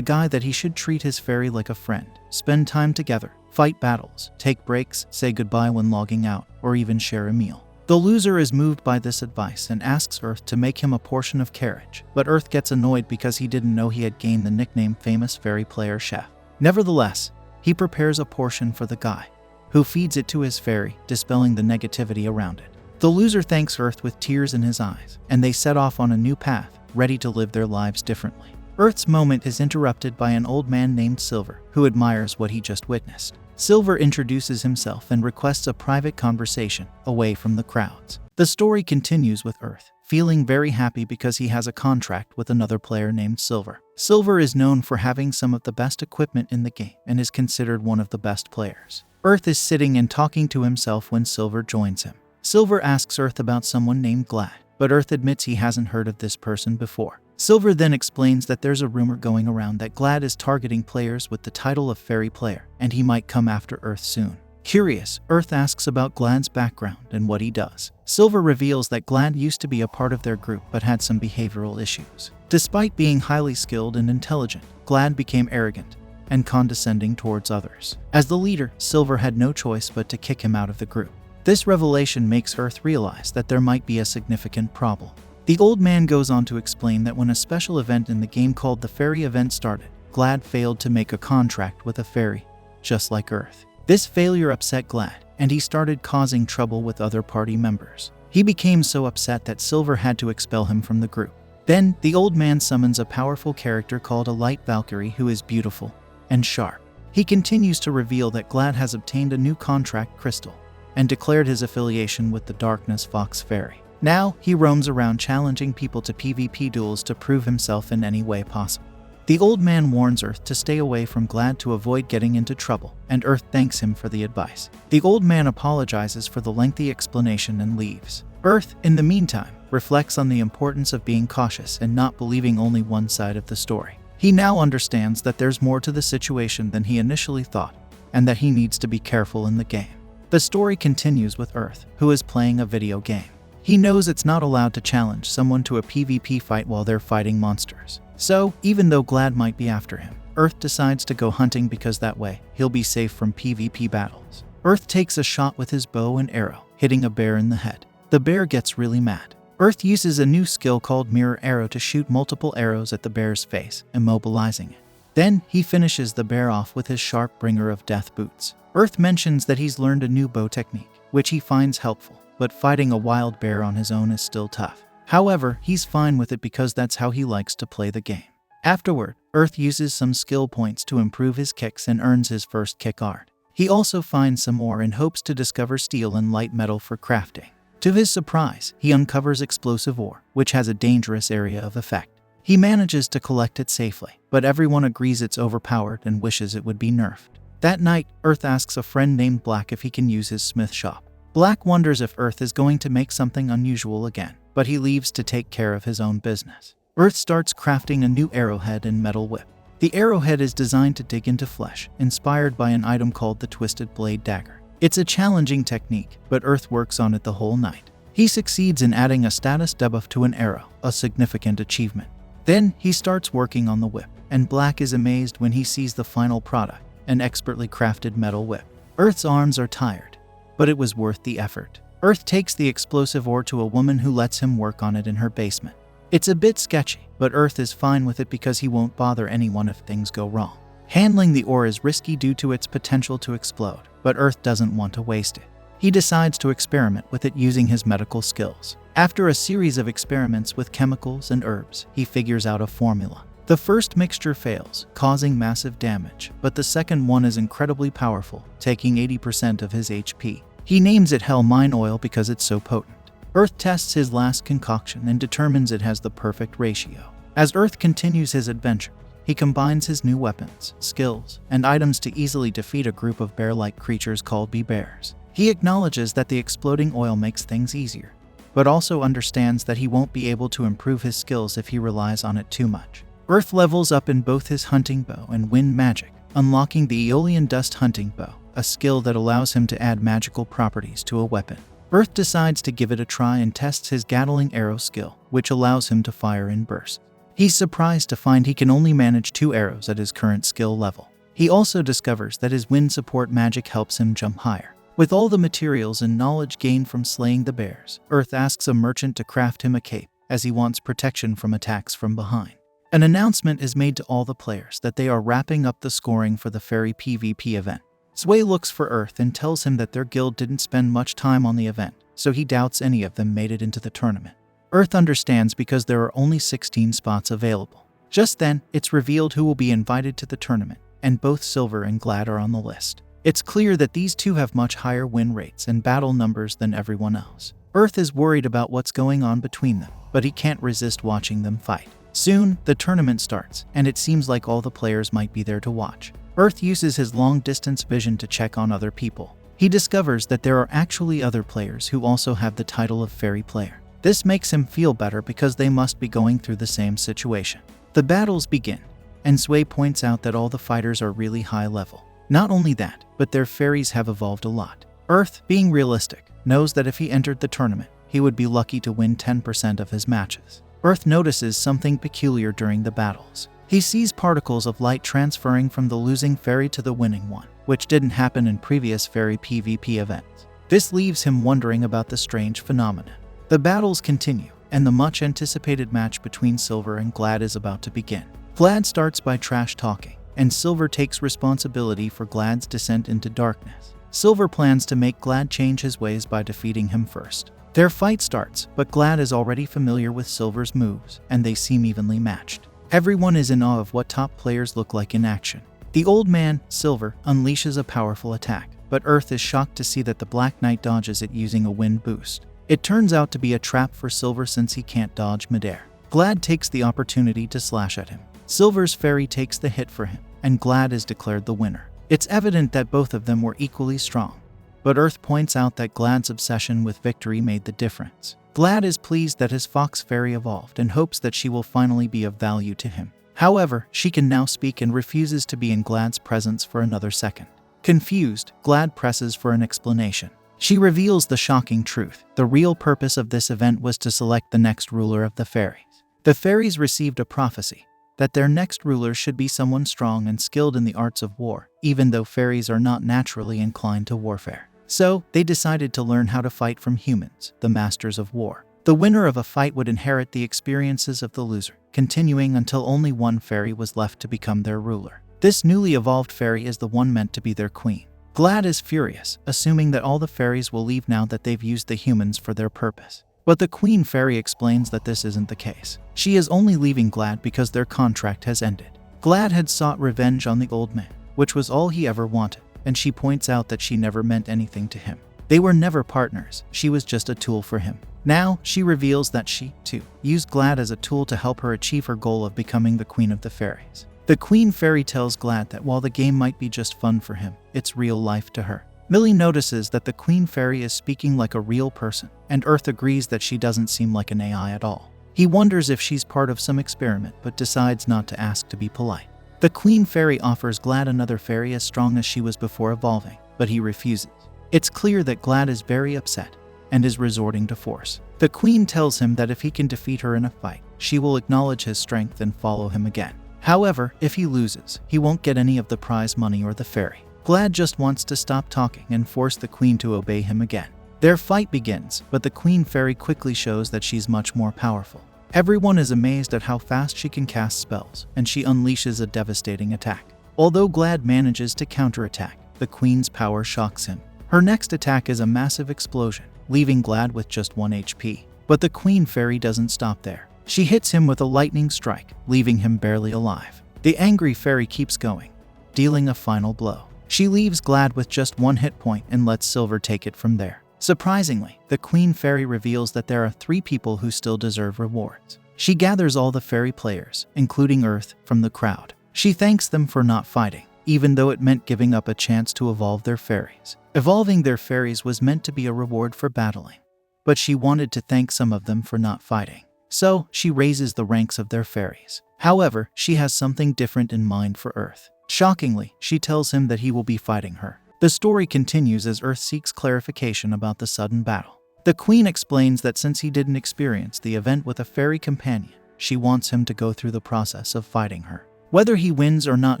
guy that he should treat his fairy like a friend, spend time together, fight battles, take breaks, say goodbye when logging out, or even share a meal. The loser is moved by this advice and asks Earth to make him a portion of carriage, but Earth gets annoyed because he didn't know he had gained the nickname Famous Fairy Player Chef. Nevertheless, he prepares a portion for the guy, who feeds it to his fairy, dispelling the negativity around it. The loser thanks Earth with tears in his eyes, and they set off on a new path, ready to live their lives differently. Earth's moment is interrupted by an old man named Silver, who admires what he just witnessed. Silver introduces himself and requests a private conversation, away from the crowds. The story continues with Earth, feeling very happy because he has a contract with another player named Silver. Silver is known for having some of the best equipment in the game and is considered one of the best players. Earth is sitting and talking to himself when Silver joins him. Silver asks Earth about someone named Glad, but Earth admits he hasn't heard of this person before. Silver then explains that there's a rumor going around that Glad is targeting players with the title of Fairy Player, and he might come after Earth soon. Curious, Earth asks about Glad's background and what he does. Silver reveals that Glad used to be a part of their group but had some behavioral issues. Despite being highly skilled and intelligent, Glad became arrogant and condescending towards others. As the leader, Silver had no choice but to kick him out of the group. This revelation makes Earth realize that there might be a significant problem. The old man goes on to explain that when a special event in the game called the Fairy Event started, Glad failed to make a contract with a fairy, just like Earth. This failure upset Glad, and he started causing trouble with other party members. He became so upset that Silver had to expel him from the group. Then, the old man summons a powerful character called a Light Valkyrie who is beautiful and sharp. He continues to reveal that Glad has obtained a new contract crystal and declared his affiliation with the Darkness Fox Fairy. Now, he roams around challenging people to PvP duels to prove himself in any way possible. The old man warns Earth to stay away from Glad to avoid getting into trouble, and Earth thanks him for the advice. The old man apologizes for the lengthy explanation and leaves. Earth, in the meantime, reflects on the importance of being cautious and not believing only one side of the story. He now understands that there's more to the situation than he initially thought, and that he needs to be careful in the game. The story continues with Earth, who is playing a video game. He knows it's not allowed to challenge someone to a PvP fight while they're fighting monsters. So, even though Glad might be after him, Earth decides to go hunting because that way, he'll be safe from PvP battles. Earth takes a shot with his bow and arrow, hitting a bear in the head. The bear gets really mad. Earth uses a new skill called Mirror Arrow to shoot multiple arrows at the bear's face, immobilizing it. Then, he finishes the bear off with his sharp bringer of death boots. Earth mentions that he's learned a new bow technique, which he finds helpful, but fighting a wild bear on his own is still tough. However, he's fine with it because that's how he likes to play the game. Afterward, Earth uses some skill points to improve his kicks and earns his first kick art. He also finds some ore and hopes to discover steel and light metal for crafting. To his surprise, he uncovers explosive ore, which has a dangerous area of effect. He manages to collect it safely, but everyone agrees it's overpowered and wishes it would be nerfed. That night, Earth asks a friend named Black if he can use his smith shop. Black wonders if Earth is going to make something unusual again, but he leaves to take care of his own business. Earth starts crafting a new arrowhead and metal whip. The arrowhead is designed to dig into flesh, inspired by an item called the Twisted Blade Dagger. It's a challenging technique, but Earth works on it the whole night. He succeeds in adding a status debuff to an arrow, a significant achievement. Then, he starts working on the whip, and Black is amazed when he sees the final product, an expertly crafted metal whip. Earth's arms are tired, but it was worth the effort. Earth takes the explosive ore to a woman who lets him work on it in her basement. It's a bit sketchy, but Earth is fine with it because he won't bother anyone if things go wrong. Handling the ore is risky due to its potential to explode, but Earth doesn't want to waste it. He decides to experiment with it using his medical skills. After a series of experiments with chemicals and herbs, he figures out a formula. The first mixture fails, causing massive damage, but the second one is incredibly powerful, taking 80% of his HP. He names it Hell Mine Oil because it's so potent. Earth tests his last concoction and determines it has the perfect ratio. As Earth continues his adventure, he combines his new weapons, skills, and items to easily defeat a group of bear-like creatures called bee-bears. He acknowledges that the exploding oil makes things easier, but also understands that he won't be able to improve his skills if he relies on it too much. Earth levels up in both his hunting bow and wind magic, unlocking the Aeolian Dust hunting bow, a skill that allows him to add magical properties to a weapon. Earth decides to give it a try and tests his Gatling arrow skill, which allows him to fire in bursts. He's surprised to find he can only manage 2 arrows at his current skill level. He also discovers that his wind support magic helps him jump higher. With all the materials and knowledge gained from slaying the bears, Earth asks a merchant to craft him a cape, as he wants protection from attacks from behind. An announcement is made to all the players that they are wrapping up the scoring for the Fairy PvP event. Sway looks for Earth and tells him that their guild didn't spend much time on the event, so he doubts any of them made it into the tournament. Earth understands because there are only 16 spots available. Just then, it's revealed who will be invited to the tournament, and both Silver and Glad are on the list. It's clear that these two have much higher win rates and battle numbers than everyone else. Earth is worried about what's going on between them, but he can't resist watching them fight. Soon, the tournament starts, and it seems like all the players might be there to watch. Earth uses his long-distance vision to check on other people. He discovers that there are actually other players who also have the title of Fairy Player. This makes him feel better because they must be going through the same situation. The battles begin, and Sway points out that all the fighters are really high level. Not only that, but their fairies have evolved a lot. Earth, being realistic, knows that if he entered the tournament, he would be lucky to win 10% of his matches. Earth notices something peculiar during the battles. He sees particles of light transferring from the losing fairy to the winning one, which didn't happen in previous Fairy PvP events. This leaves him wondering about the strange phenomenon. The battles continue, and the much-anticipated match between Silver and Glad is about to begin. Glad starts by trash-talking, and Silver takes responsibility for Glad's descent into darkness. Silver plans to make Glad change his ways by defeating him first. Their fight starts, but Glad is already familiar with Silver's moves, and they seem evenly matched. Everyone is in awe of what top players look like in action. The old man, Silver, unleashes a powerful attack, but Earth is shocked to see that the Black Knight dodges it using a wind boost. It turns out to be a trap for Silver since he can't dodge midair. Glad takes the opportunity to slash at him. Silver's fairy takes the hit for him, and Glad is declared the winner. It's evident that both of them were equally strong, but Earth points out that Glad's obsession with victory made the difference. Glad is pleased that his fox fairy evolved and hopes that she will finally be of value to him. However, she can now speak and refuses to be in Glad's presence for another second. Confused, Glad presses for an explanation. She reveals the shocking truth. The real purpose of this event was to select the next ruler of the fairies. The fairies received a prophecy that their next ruler should be someone strong and skilled in the arts of war, even though fairies are not naturally inclined to warfare. So, they decided to learn how to fight from humans, the masters of war. The winner of a fight would inherit the experiences of the loser, continuing until only one fairy was left to become their ruler. This newly evolved fairy is the one meant to be their queen. Glad is furious, assuming that all the fairies will leave now that they've used the humans for their purpose. But the queen fairy explains that this isn't the case. She is only leaving Glad because their contract has ended. Glad had sought revenge on the old man, which was all he ever wanted, and she points out that she never meant anything to him. They were never partners, she was just a tool for him. Now, she reveals that she, too, used Glad as a tool to help her achieve her goal of becoming the queen of the fairies. The queen fairy tells Glad that while the game might be just fun for him, it's real life to her. Millie notices that the queen fairy is speaking like a real person, and Earth agrees that she doesn't seem like an AI at all. He wonders if she's part of some experiment, but decides not to ask to be polite. The queen fairy offers Glad another fairy as strong as she was before evolving, but he refuses. It's clear that Glad is very upset and is resorting to force. The queen tells him that if he can defeat her in a fight, she will acknowledge his strength and follow him again. However, if he loses, he won't get any of the prize money or the fairy. Glad just wants to stop talking and force the queen to obey him again. Their fight begins, but the queen fairy quickly shows that she's much more powerful. Everyone is amazed at how fast she can cast spells, and she unleashes a devastating attack. Although Glad manages to counterattack, the queen's power shocks him. Her next attack is a massive explosion, leaving Glad with just 1 HP. But the queen fairy doesn't stop there. She hits him with a lightning strike, leaving him barely alive. The angry fairy keeps going, dealing a final blow. She leaves Glad with just 1 hit point and lets Silver take it from there. Surprisingly, the queen fairy reveals that there are 3 people who still deserve rewards. She gathers all the fairy players, including Earth, from the crowd. She thanks them for not fighting, even though it meant giving up a chance to evolve their fairies. Evolving their fairies was meant to be a reward for battling, but she wanted to thank some of them for not fighting. So, she raises the ranks of their fairies. However, she has something different in mind for Earth. Shockingly, she tells him that he will be fighting her. The story continues as Earth seeks clarification about the sudden battle. The queen explains that since he didn't experience the event with a fairy companion, she wants him to go through the process of fighting her. Whether he wins or not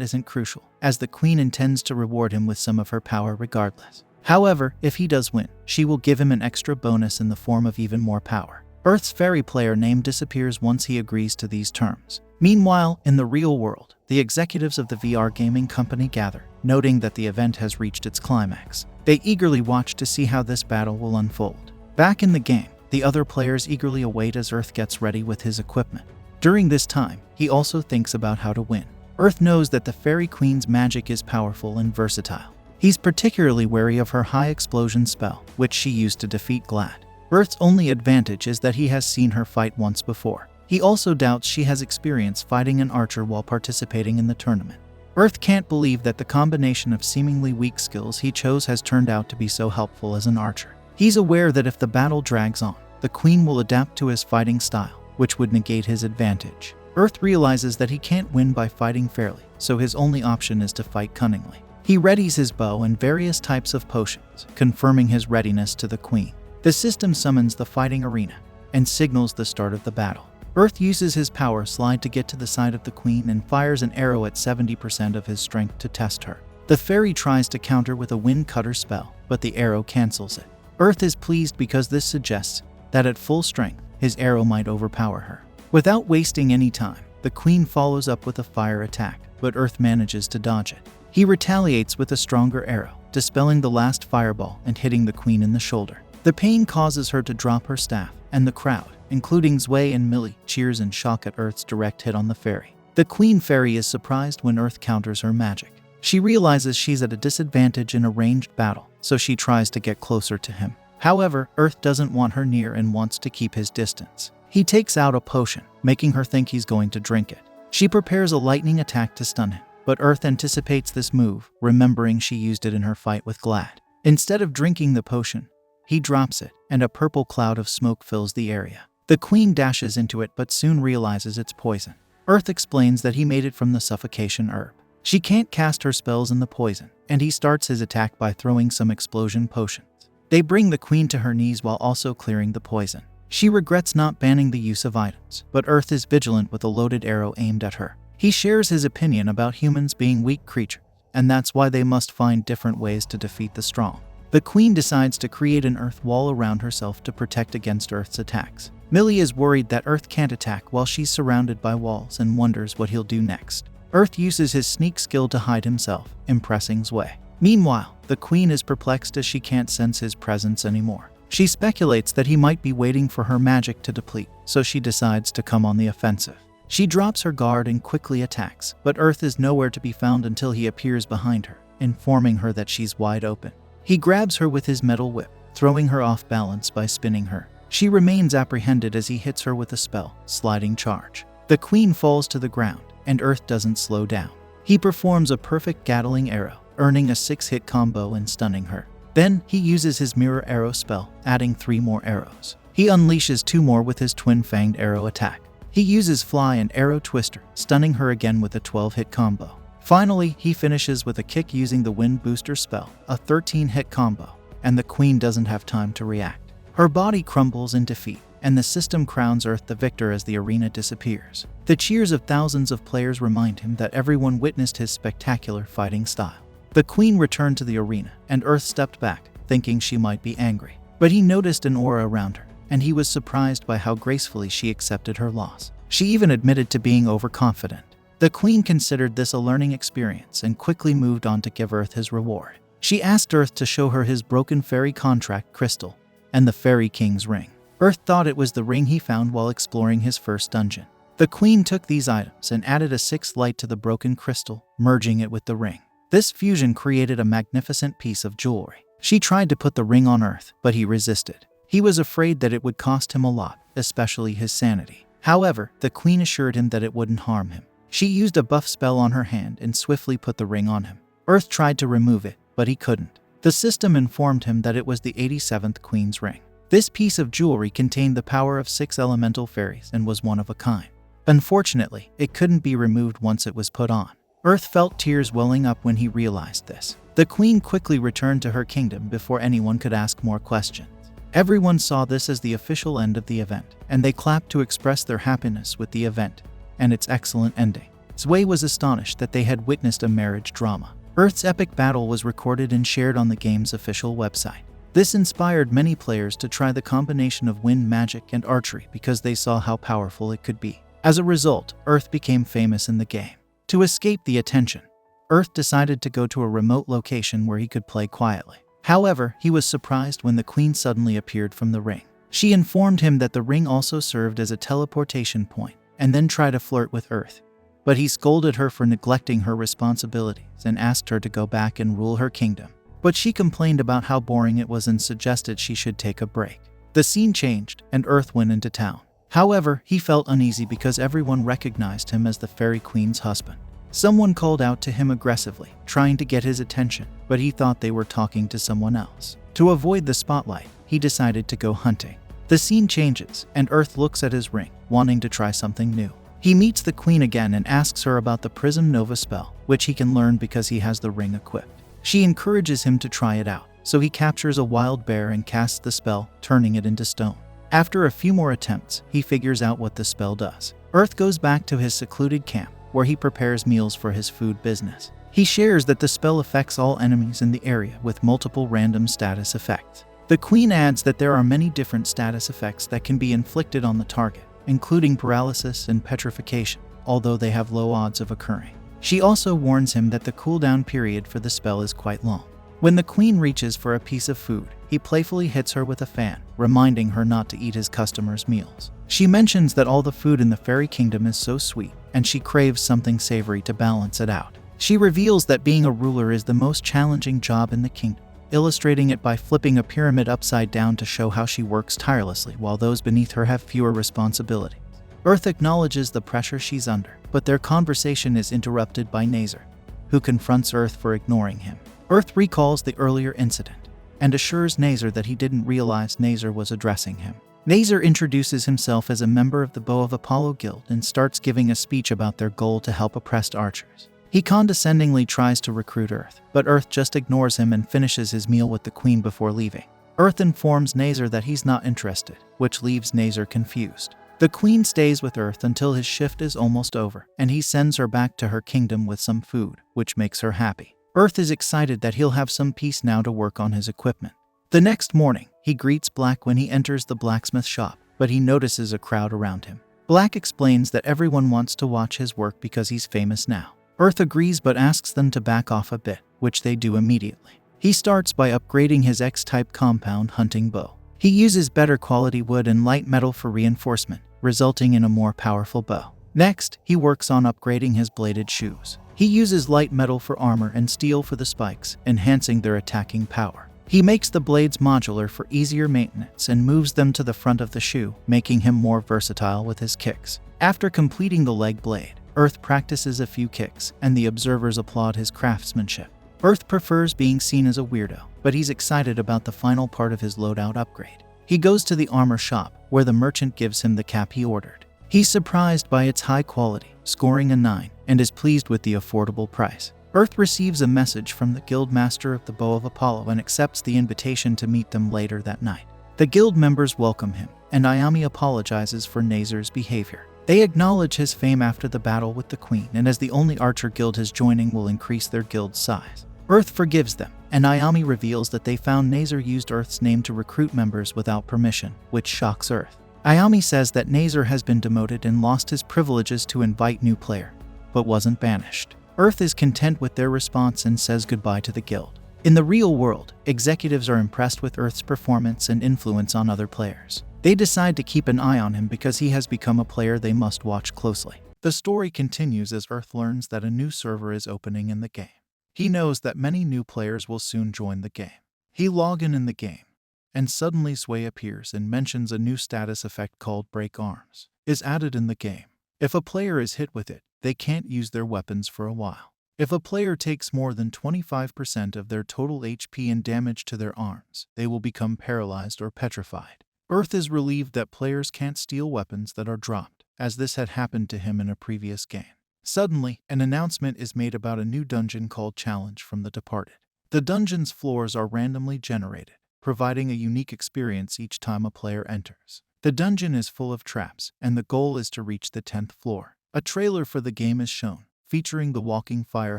isn't crucial, as the queen intends to reward him with some of her power regardless. However, if he does win, she will give him an extra bonus in the form of even more power. Earth's fairy player name disappears once he agrees to these terms. Meanwhile, in the real world, the executives of the VR gaming company gather, noting that the event has reached its climax. They eagerly watch to see how this battle will unfold. Back in the game, the other players eagerly await as Earth gets ready with his equipment. During this time, he also thinks about how to win. Earth knows that the Fairy Queen's magic is powerful and versatile. He's particularly wary of her high explosion spell, which she used to defeat Glad. Earth's only advantage is that he has seen her fight once before. He also doubts she has experience fighting an archer while participating in the tournament. Earth can't believe that the combination of seemingly weak skills he chose has turned out to be so helpful as an archer. He's aware that if the battle drags on, the Queen will adapt to his fighting style, which would negate his advantage. Earth realizes that he can't win by fighting fairly, so his only option is to fight cunningly. He readies his bow and various types of potions, confirming his readiness to the Queen. The system summons the fighting arena and signals the start of the battle. Earth uses his power slide to get to the side of the Queen and fires an arrow at 70% of his strength to test her. The fairy tries to counter with a wind cutter spell, but the arrow cancels it. Earth is pleased because this suggests that at full strength, his arrow might overpower her. Without wasting any time, the Queen follows up with a fire attack, but Earth manages to dodge it. He retaliates with a stronger arrow, dispelling the last fireball and hitting the Queen in the shoulder. The pain causes her to drop her staff, and the crowd, including Zwei and Millie, cheers in shock at Earth's direct hit on the fairy. The Queen Fairy is surprised when Earth counters her magic. She realizes she's at a disadvantage in a ranged battle, so she tries to get closer to him. However, Earth doesn't want her near and wants to keep his distance. He takes out a potion, making her think he's going to drink it. She prepares a lightning attack to stun him, but Earth anticipates this move, remembering she used it in her fight with Glad. Instead of drinking the potion, he drops it, and a purple cloud of smoke fills the area. The queen dashes into it but soon realizes it's poison. Earth explains that he made it from the suffocation herb. She can't cast her spells in the poison, and he starts his attack by throwing some explosion potions. They bring the queen to her knees while also clearing the poison. She regrets not banning the use of items, but Earth is vigilant with a loaded arrow aimed at her. He shares his opinion about humans being weak creatures, and that's why they must find different ways to defeat the strong. The queen decides to create an earth wall around herself to protect against Earth's attacks. Millie is worried that Earth can't attack while she's surrounded by walls and wonders what he'll do next. Earth uses his sneak skill to hide himself, impressing Zwei. Meanwhile, the queen is perplexed as she can't sense his presence anymore. She speculates that he might be waiting for her magic to deplete, so she decides to come on the offensive. She drops her guard and quickly attacks, but Earth is nowhere to be found until he appears behind her, informing her that she's wide open. He grabs her with his metal whip, throwing her off balance by spinning her. She remains apprehended as he hits her with a spell, sliding charge. The queen falls to the ground, and Earth doesn't slow down. He performs a perfect Gatling arrow, earning a 6-hit combo and stunning her. Then, he uses his mirror arrow spell, adding 3 more arrows. He unleashes 2 more with his twin-fanged arrow attack. He uses fly and arrow twister, stunning her again with a 12-hit combo. Finally, he finishes with a kick using the wind booster spell, a 13-hit combo, and the queen doesn't have time to react. Her body crumbles in defeat, and the system crowns Earth the victor as the arena disappears. The cheers of thousands of players remind him that everyone witnessed his spectacular fighting style. The queen returned to the arena, and Earth stepped back, thinking she might be angry. But he noticed an aura around her, and he was surprised by how gracefully she accepted her loss. She even admitted to being overconfident. The queen considered this a learning experience and quickly moved on to give Earth his reward. She asked Earth to show her his broken fairy contract crystal and the Fairy King's ring. Earth thought it was the ring he found while exploring his first dungeon. The queen took these items and added a 6th light to the broken crystal, merging it with the ring. This fusion created a magnificent piece of jewelry. She tried to put the ring on Earth, but he resisted. He was afraid that it would cost him a lot, especially his sanity. However, the queen assured him that it wouldn't harm him. She used a buff spell on her hand and swiftly put the ring on him. Earth tried to remove it, but he couldn't. The system informed him that it was the 87th queen's ring. This piece of jewelry contained the power of 6 elemental fairies and was one of a kind. Unfortunately, it couldn't be removed once it was put on. Earth felt tears welling up when he realized this. The queen quickly returned to her kingdom before anyone could ask more questions. Everyone saw this as the official end of the event, and they clapped to express their happiness with the event and its excellent ending. Zwei was astonished that they had witnessed a marriage drama. Earth's epic battle was recorded and shared on the game's official website. This inspired many players to try the combination of wind magic and archery because they saw how powerful it could be. As a result, Earth became famous in the game. To escape the attention, Earth decided to go to a remote location where he could play quietly. However, he was surprised when the queen suddenly appeared from the ring. She informed him that the ring also served as a teleportation point, and then tried to flirt with Earth. But he scolded her for neglecting her responsibilities and asked her to go back and rule her kingdom. But she complained about how boring it was and suggested she should take a break. The scene changed, and Earth went into town. However, he felt uneasy because everyone recognized him as the Fairy Queen's husband. Someone called out to him aggressively, trying to get his attention, but he thought they were talking to someone else. To avoid the spotlight, he decided to go hunting. The scene changes, and Earth looks at his ring, wanting to try something new. He meets the queen again and asks her about the Prism Nova spell, which he can learn because he has the ring equipped. She encourages him to try it out, so he captures a wild bear and casts the spell, turning it into stone. After a few more attempts, he figures out what the spell does. Earth goes back to his secluded camp, where he prepares meals for his food business. He shares that the spell affects all enemies in the area with multiple random status effects. The queen adds that there are many different status effects that can be inflicted on the target, including paralysis and petrification, although they have low odds of occurring. She also warns him that the cooldown period for the spell is quite long. When the queen reaches for a piece of food, he playfully hits her with a fan, reminding her not to eat his customers' meals. She mentions that all the food in the fairy kingdom is so sweet, and she craves something savory to balance it out. She reveals that being a ruler is the most challenging job in the kingdom, illustrating it by flipping a pyramid upside down to show how she works tirelessly while those beneath her have fewer responsibilities. Earth acknowledges the pressure she's under, but their conversation is interrupted by Nazar, who confronts Earth for ignoring him. Earth recalls the earlier incident and assures Nazar that he didn't realize Nazar was addressing him. Nazar introduces himself as a member of the Bow of Apollo Guild and starts giving a speech about their goal to help oppressed archers. He condescendingly tries to recruit Earth, but Earth just ignores him and finishes his meal with the Queen before leaving. Earth informs Nazar that he's not interested, which leaves Nazar confused. The Queen stays with Earth until his shift is almost over, and he sends her back to her kingdom with some food, which makes her happy. Earth is excited that he'll have some peace now to work on his equipment. The next morning, he greets Black when he enters the blacksmith shop, but he notices a crowd around him. Black explains that everyone wants to watch his work because he's famous now. Earth agrees but asks them to back off a bit, which they do immediately. He starts by upgrading his X-type compound hunting bow. He uses better quality wood and light metal for reinforcement, resulting in a more powerful bow. Next, he works on upgrading his bladed shoes. He uses light metal for armor and steel for the spikes, enhancing their attacking power. He makes the blades modular for easier maintenance and moves them to the front of the shoe, making him more versatile with his kicks. After completing the leg blade, Earth practices a few kicks, and the observers applaud his craftsmanship. Earth prefers being seen as a weirdo, but he's excited about the final part of his loadout upgrade. He goes to the armor shop, where the merchant gives him the cap he ordered. He's surprised by its high quality, scoring a 9, and is pleased with the affordable price. Earth receives a message from the guild master of the Bow of Apollo and accepts the invitation to meet them later that night. The guild members welcome him, and Ayami apologizes for Nazar's behavior. They acknowledge his fame after the battle with the Queen, and as the only archer guild his joining will increase their guild's size. Earth forgives them, and Ayami reveals that they found Nazar used Earth's name to recruit members without permission, which shocks Earth. Ayami says that Nazar has been demoted and lost his privileges to invite new player, but wasn't banished. Earth is content with their response and says goodbye to the guild. In the real world, executives are impressed with Earth's performance and influence on other players. They decide to keep an eye on him because he has become a player they must watch closely. The story continues as Earth learns that a new server is opening in the game. He knows that many new players will soon join the game. He logs in the game, and suddenly Sway appears and mentions a new status effect called Break Arms is added in the game. If a player is hit with it, they can't use their weapons for a while. If a player takes more than 25% of their total HP and damage to their arms, they will become paralyzed or petrified. Earth is relieved that players can't steal weapons that are dropped, as this had happened to him in a previous game. Suddenly, an announcement is made about a new dungeon called Challenge from the Departed. The dungeon's floors are randomly generated, providing a unique experience each time a player enters. The dungeon is full of traps, and the goal is to reach the 10th floor. A trailer for the game is shown, featuring the walking fire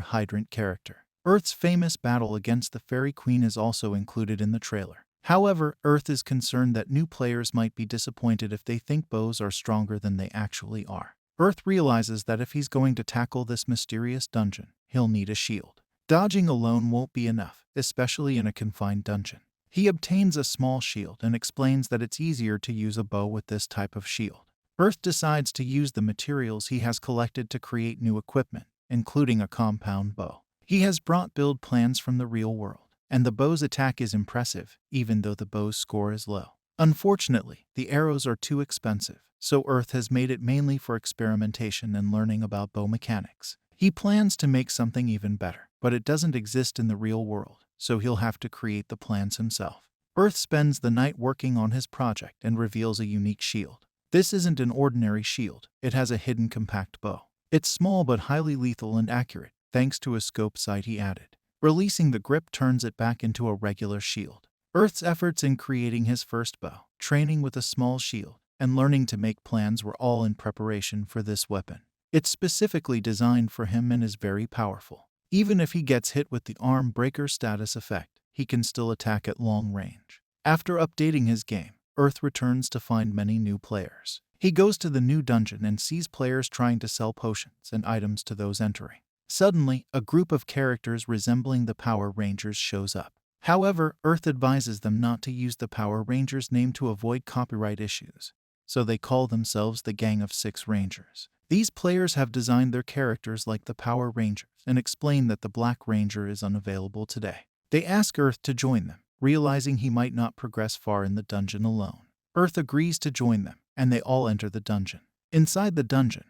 hydrant character. Earth's famous battle against the Fairy Queen is also included in the trailer. However, Earth is concerned that new players might be disappointed if they think bows are stronger than they actually are. Earth realizes that if he's going to tackle this mysterious dungeon, he'll need a shield. Dodging alone won't be enough, especially in a confined dungeon. He obtains a small shield and explains that it's easier to use a bow with this type of shield. Earth decides to use the materials he has collected to create new equipment, including a compound bow. He has brought build plans from the real world, and the bow's attack is impressive, even though the bow's score is low. Unfortunately, the arrows are too expensive, so Earth has made it mainly for experimentation and learning about bow mechanics. He plans to make something even better, but it doesn't exist in the real world, so he'll have to create the plans himself. Earth spends the night working on his project and reveals a unique shield. This isn't an ordinary shield, it has a hidden compact bow. It's small but highly lethal and accurate, thanks to a scope sight he added. Releasing the grip turns it back into a regular shield. Earth's efforts in creating his first bow, training with a small shield, and learning to make plans were all in preparation for this weapon. It's specifically designed for him and is very powerful. Even if he gets hit with the arm breaker status effect, he can still attack at long range. After updating his game, Earth returns to find many new players. He goes to the new dungeon and sees players trying to sell potions and items to those entering. Suddenly, a group of characters resembling the Power Rangers shows up. However, Earth advises them not to use the Power Rangers name to avoid copyright issues, so they call themselves the Gang of Six Rangers. These players have designed their characters like the Power Rangers and explain that the Black Ranger is unavailable today. They ask Earth to join them, realizing he might not progress far in the dungeon alone. Earth agrees to join them, and they all enter the dungeon. Inside the dungeon,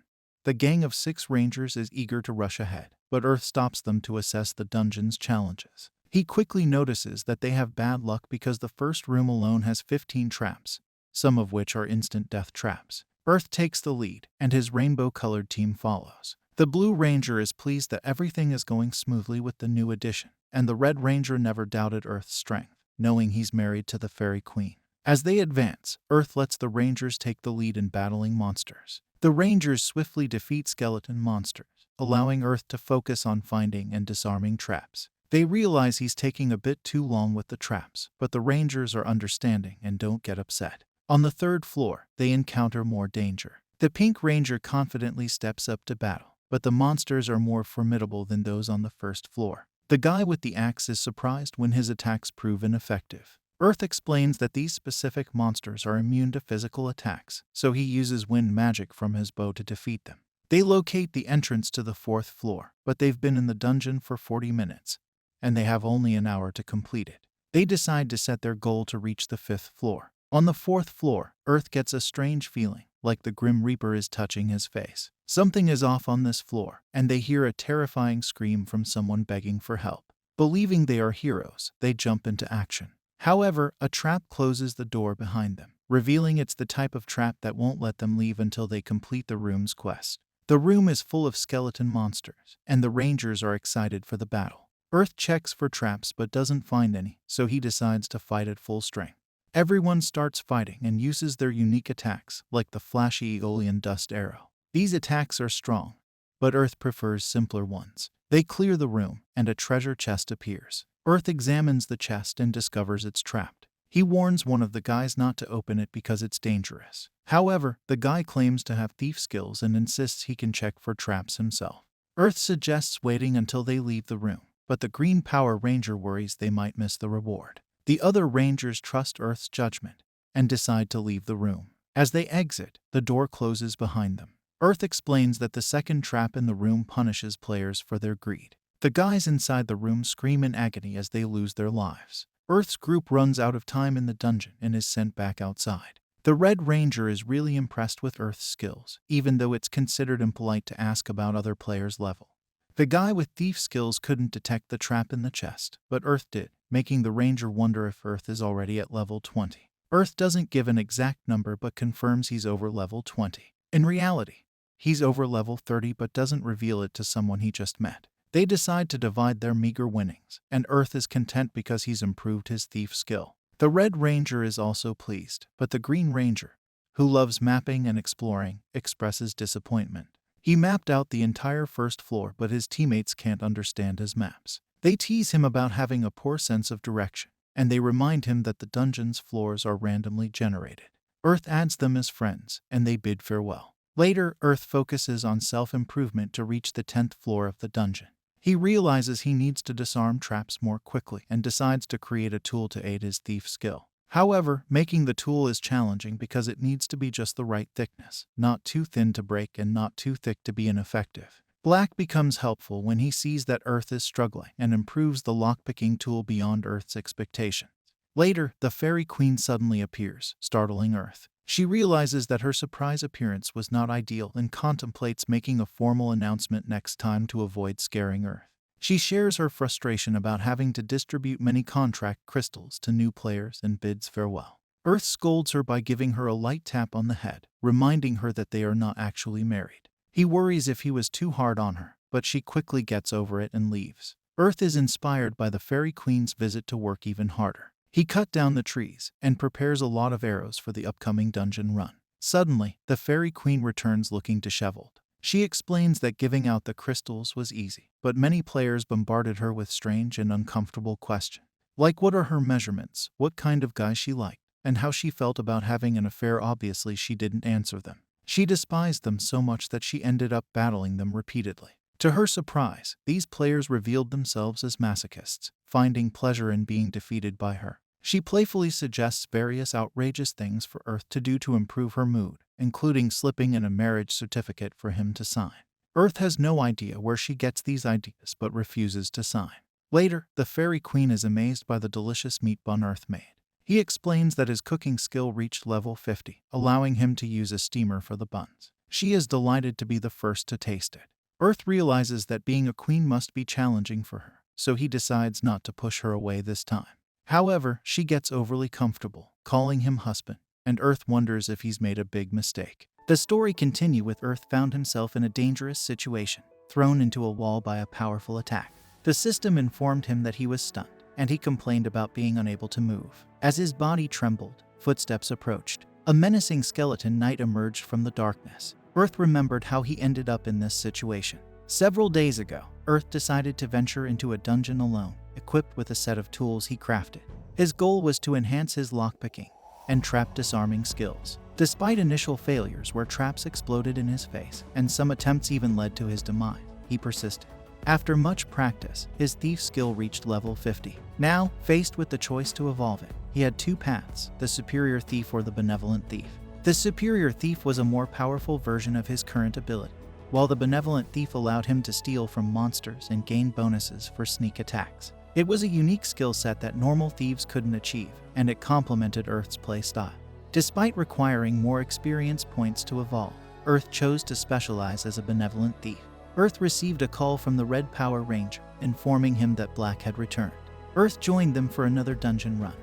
the gang of 6 rangers is eager to rush ahead, but Earth stops them to assess the dungeon's challenges. He quickly notices that they have bad luck because the first room alone has 15 traps, some of which are instant death traps. Earth takes the lead, and his rainbow-colored team follows. The Blue Ranger is pleased that everything is going smoothly with the new addition, and the Red Ranger never doubted Earth's strength, knowing he's married to the Fairy Queen. As they advance, Earth lets the Rangers take the lead in battling monsters. The Rangers swiftly defeat skeleton monsters, allowing Earth to focus on finding and disarming traps. They realize he's taking a bit too long with the traps, but the Rangers are understanding and don't get upset. On the 3rd floor, they encounter more danger. The Pink Ranger confidently steps up to battle, but the monsters are more formidable than those on the 1st floor. The guy with the axe is surprised when his attacks prove ineffective. Earth explains that these specific monsters are immune to physical attacks, so he uses wind magic from his bow to defeat them. They locate the entrance to the 4th floor, but they've been in the dungeon for 40 minutes, and they have only an hour to complete it. They decide to set their goal to reach the 5th floor. On the 4th floor, Earth gets a strange feeling, like the Grim Reaper is touching his face. Something is off on this floor, and they hear a terrifying scream from someone begging for help. Believing they are heroes, they jump into action. However, a trap closes the door behind them, revealing it's the type of trap that won't let them leave until they complete the room's quest. The room is full of skeleton monsters, and the Rangers are excited for the battle. Earth checks for traps but doesn't find any, so he decides to fight at full strength. Everyone starts fighting and uses their unique attacks, like the flashy Aeolian dust arrow. These attacks are strong, but Earth prefers simpler ones. They clear the room, and a treasure chest appears. Earth examines the chest and discovers it's trapped. He warns one of the guys not to open it because it's dangerous. However, the guy claims to have thief skills and insists he can check for traps himself. Earth suggests waiting until they leave the room, but the Green Power Ranger worries they might miss the reward. The other Rangers trust Earth's judgment and decide to leave the room. As they exit, the door closes behind them. Earth explains that the second trap in the room punishes players for their greed. The guys inside the room scream in agony as they lose their lives. Earth's group runs out of time in the dungeon and is sent back outside. The Red Ranger is really impressed with Earth's skills, even though it's considered impolite to ask about other players' level. The guy with thief skills couldn't detect the trap in the chest, but Earth did, making the Ranger wonder if Earth is already at level 20. Earth doesn't give an exact number but confirms he's over level 20. In reality, he's over level 30 but doesn't reveal it to someone he just met. They decide to divide their meager winnings, and Earth is content because he's improved his thief skill. The Red Ranger is also pleased, but the Green Ranger, who loves mapping and exploring, expresses disappointment. He mapped out the entire 1st floor, but his teammates can't understand his maps. They tease him about having a poor sense of direction, and they remind him that the dungeon's floors are randomly generated. Earth adds them as friends, and they bid farewell. Later, Earth focuses on self-improvement to reach the 10th floor of the dungeon. He realizes he needs to disarm traps more quickly and decides to create a tool to aid his thief skill. However, making the tool is challenging because it needs to be just the right thickness, not too thin to break and not too thick to be ineffective. Black becomes helpful when he sees that Earth is struggling and improves the lockpicking tool beyond Earth's expectations. Later, the Fairy Queen suddenly appears, startling Earth. She realizes that her surprise appearance was not ideal and contemplates making a formal announcement next time to avoid scaring Earth. She shares her frustration about having to distribute many contract crystals to new players and bids farewell. Earth scolds her by giving her a light tap on the head, reminding her that they are not actually married. He worries if he was too hard on her, but she quickly gets over it and leaves. Earth is inspired by the Fairy Queen's visit to work even harder. He cut down the trees and prepares a lot of arrows for the upcoming dungeon run. Suddenly, the Fairy Queen returns looking disheveled. She explains that giving out the crystals was easy, but many players bombarded her with strange and uncomfortable questions. Like what are her measurements, what kind of guy she liked, and how she felt about having an affair. Obviously, she didn't answer them. She despised them so much that she ended up battling them repeatedly. To her surprise, these players revealed themselves as masochists, finding pleasure in being defeated by her. She playfully suggests various outrageous things for Earth to do to improve her mood, including slipping in a marriage certificate for him to sign. Earth has no idea where she gets these ideas but refuses to sign. Later, the Fairy Queen is amazed by the delicious meat bun Earth made. He explains that his cooking skill reached level 50, allowing him to use a steamer for the buns. She is delighted to be the first to taste it. Earth realizes that being a queen must be challenging for her, so he decides not to push her away this time. However, she gets overly comfortable, calling him husband, and Earth wonders if he's made a big mistake. The story continues with Earth found himself in a dangerous situation, thrown into a wall by a powerful attack. The system informed him that he was stunned, and he complained about being unable to move. As his body trembled, footsteps approached. A menacing skeleton knight emerged from the darkness. Earth remembered how he ended up in this situation. Several days ago, Earth decided to venture into a dungeon alone, equipped with a set of tools he crafted. His goal was to enhance his lockpicking and trap disarming skills. Despite initial failures where traps exploded in his face, and some attempts even led to his demise, he persisted. After much practice, his thief skill reached level 50. Now, faced with the choice to evolve it, he had two paths: the superior thief or the benevolent thief. The superior thief was a more powerful version of his current ability, while the benevolent thief allowed him to steal from monsters and gain bonuses for sneak attacks. It was a unique skill set that normal thieves couldn't achieve, and it complemented Earth's playstyle. Despite requiring more experience points to evolve, Earth chose to specialize as a benevolent thief. Earth received a call from the Red Power Ranger, informing him that Black had returned. Earth joined them for another dungeon run,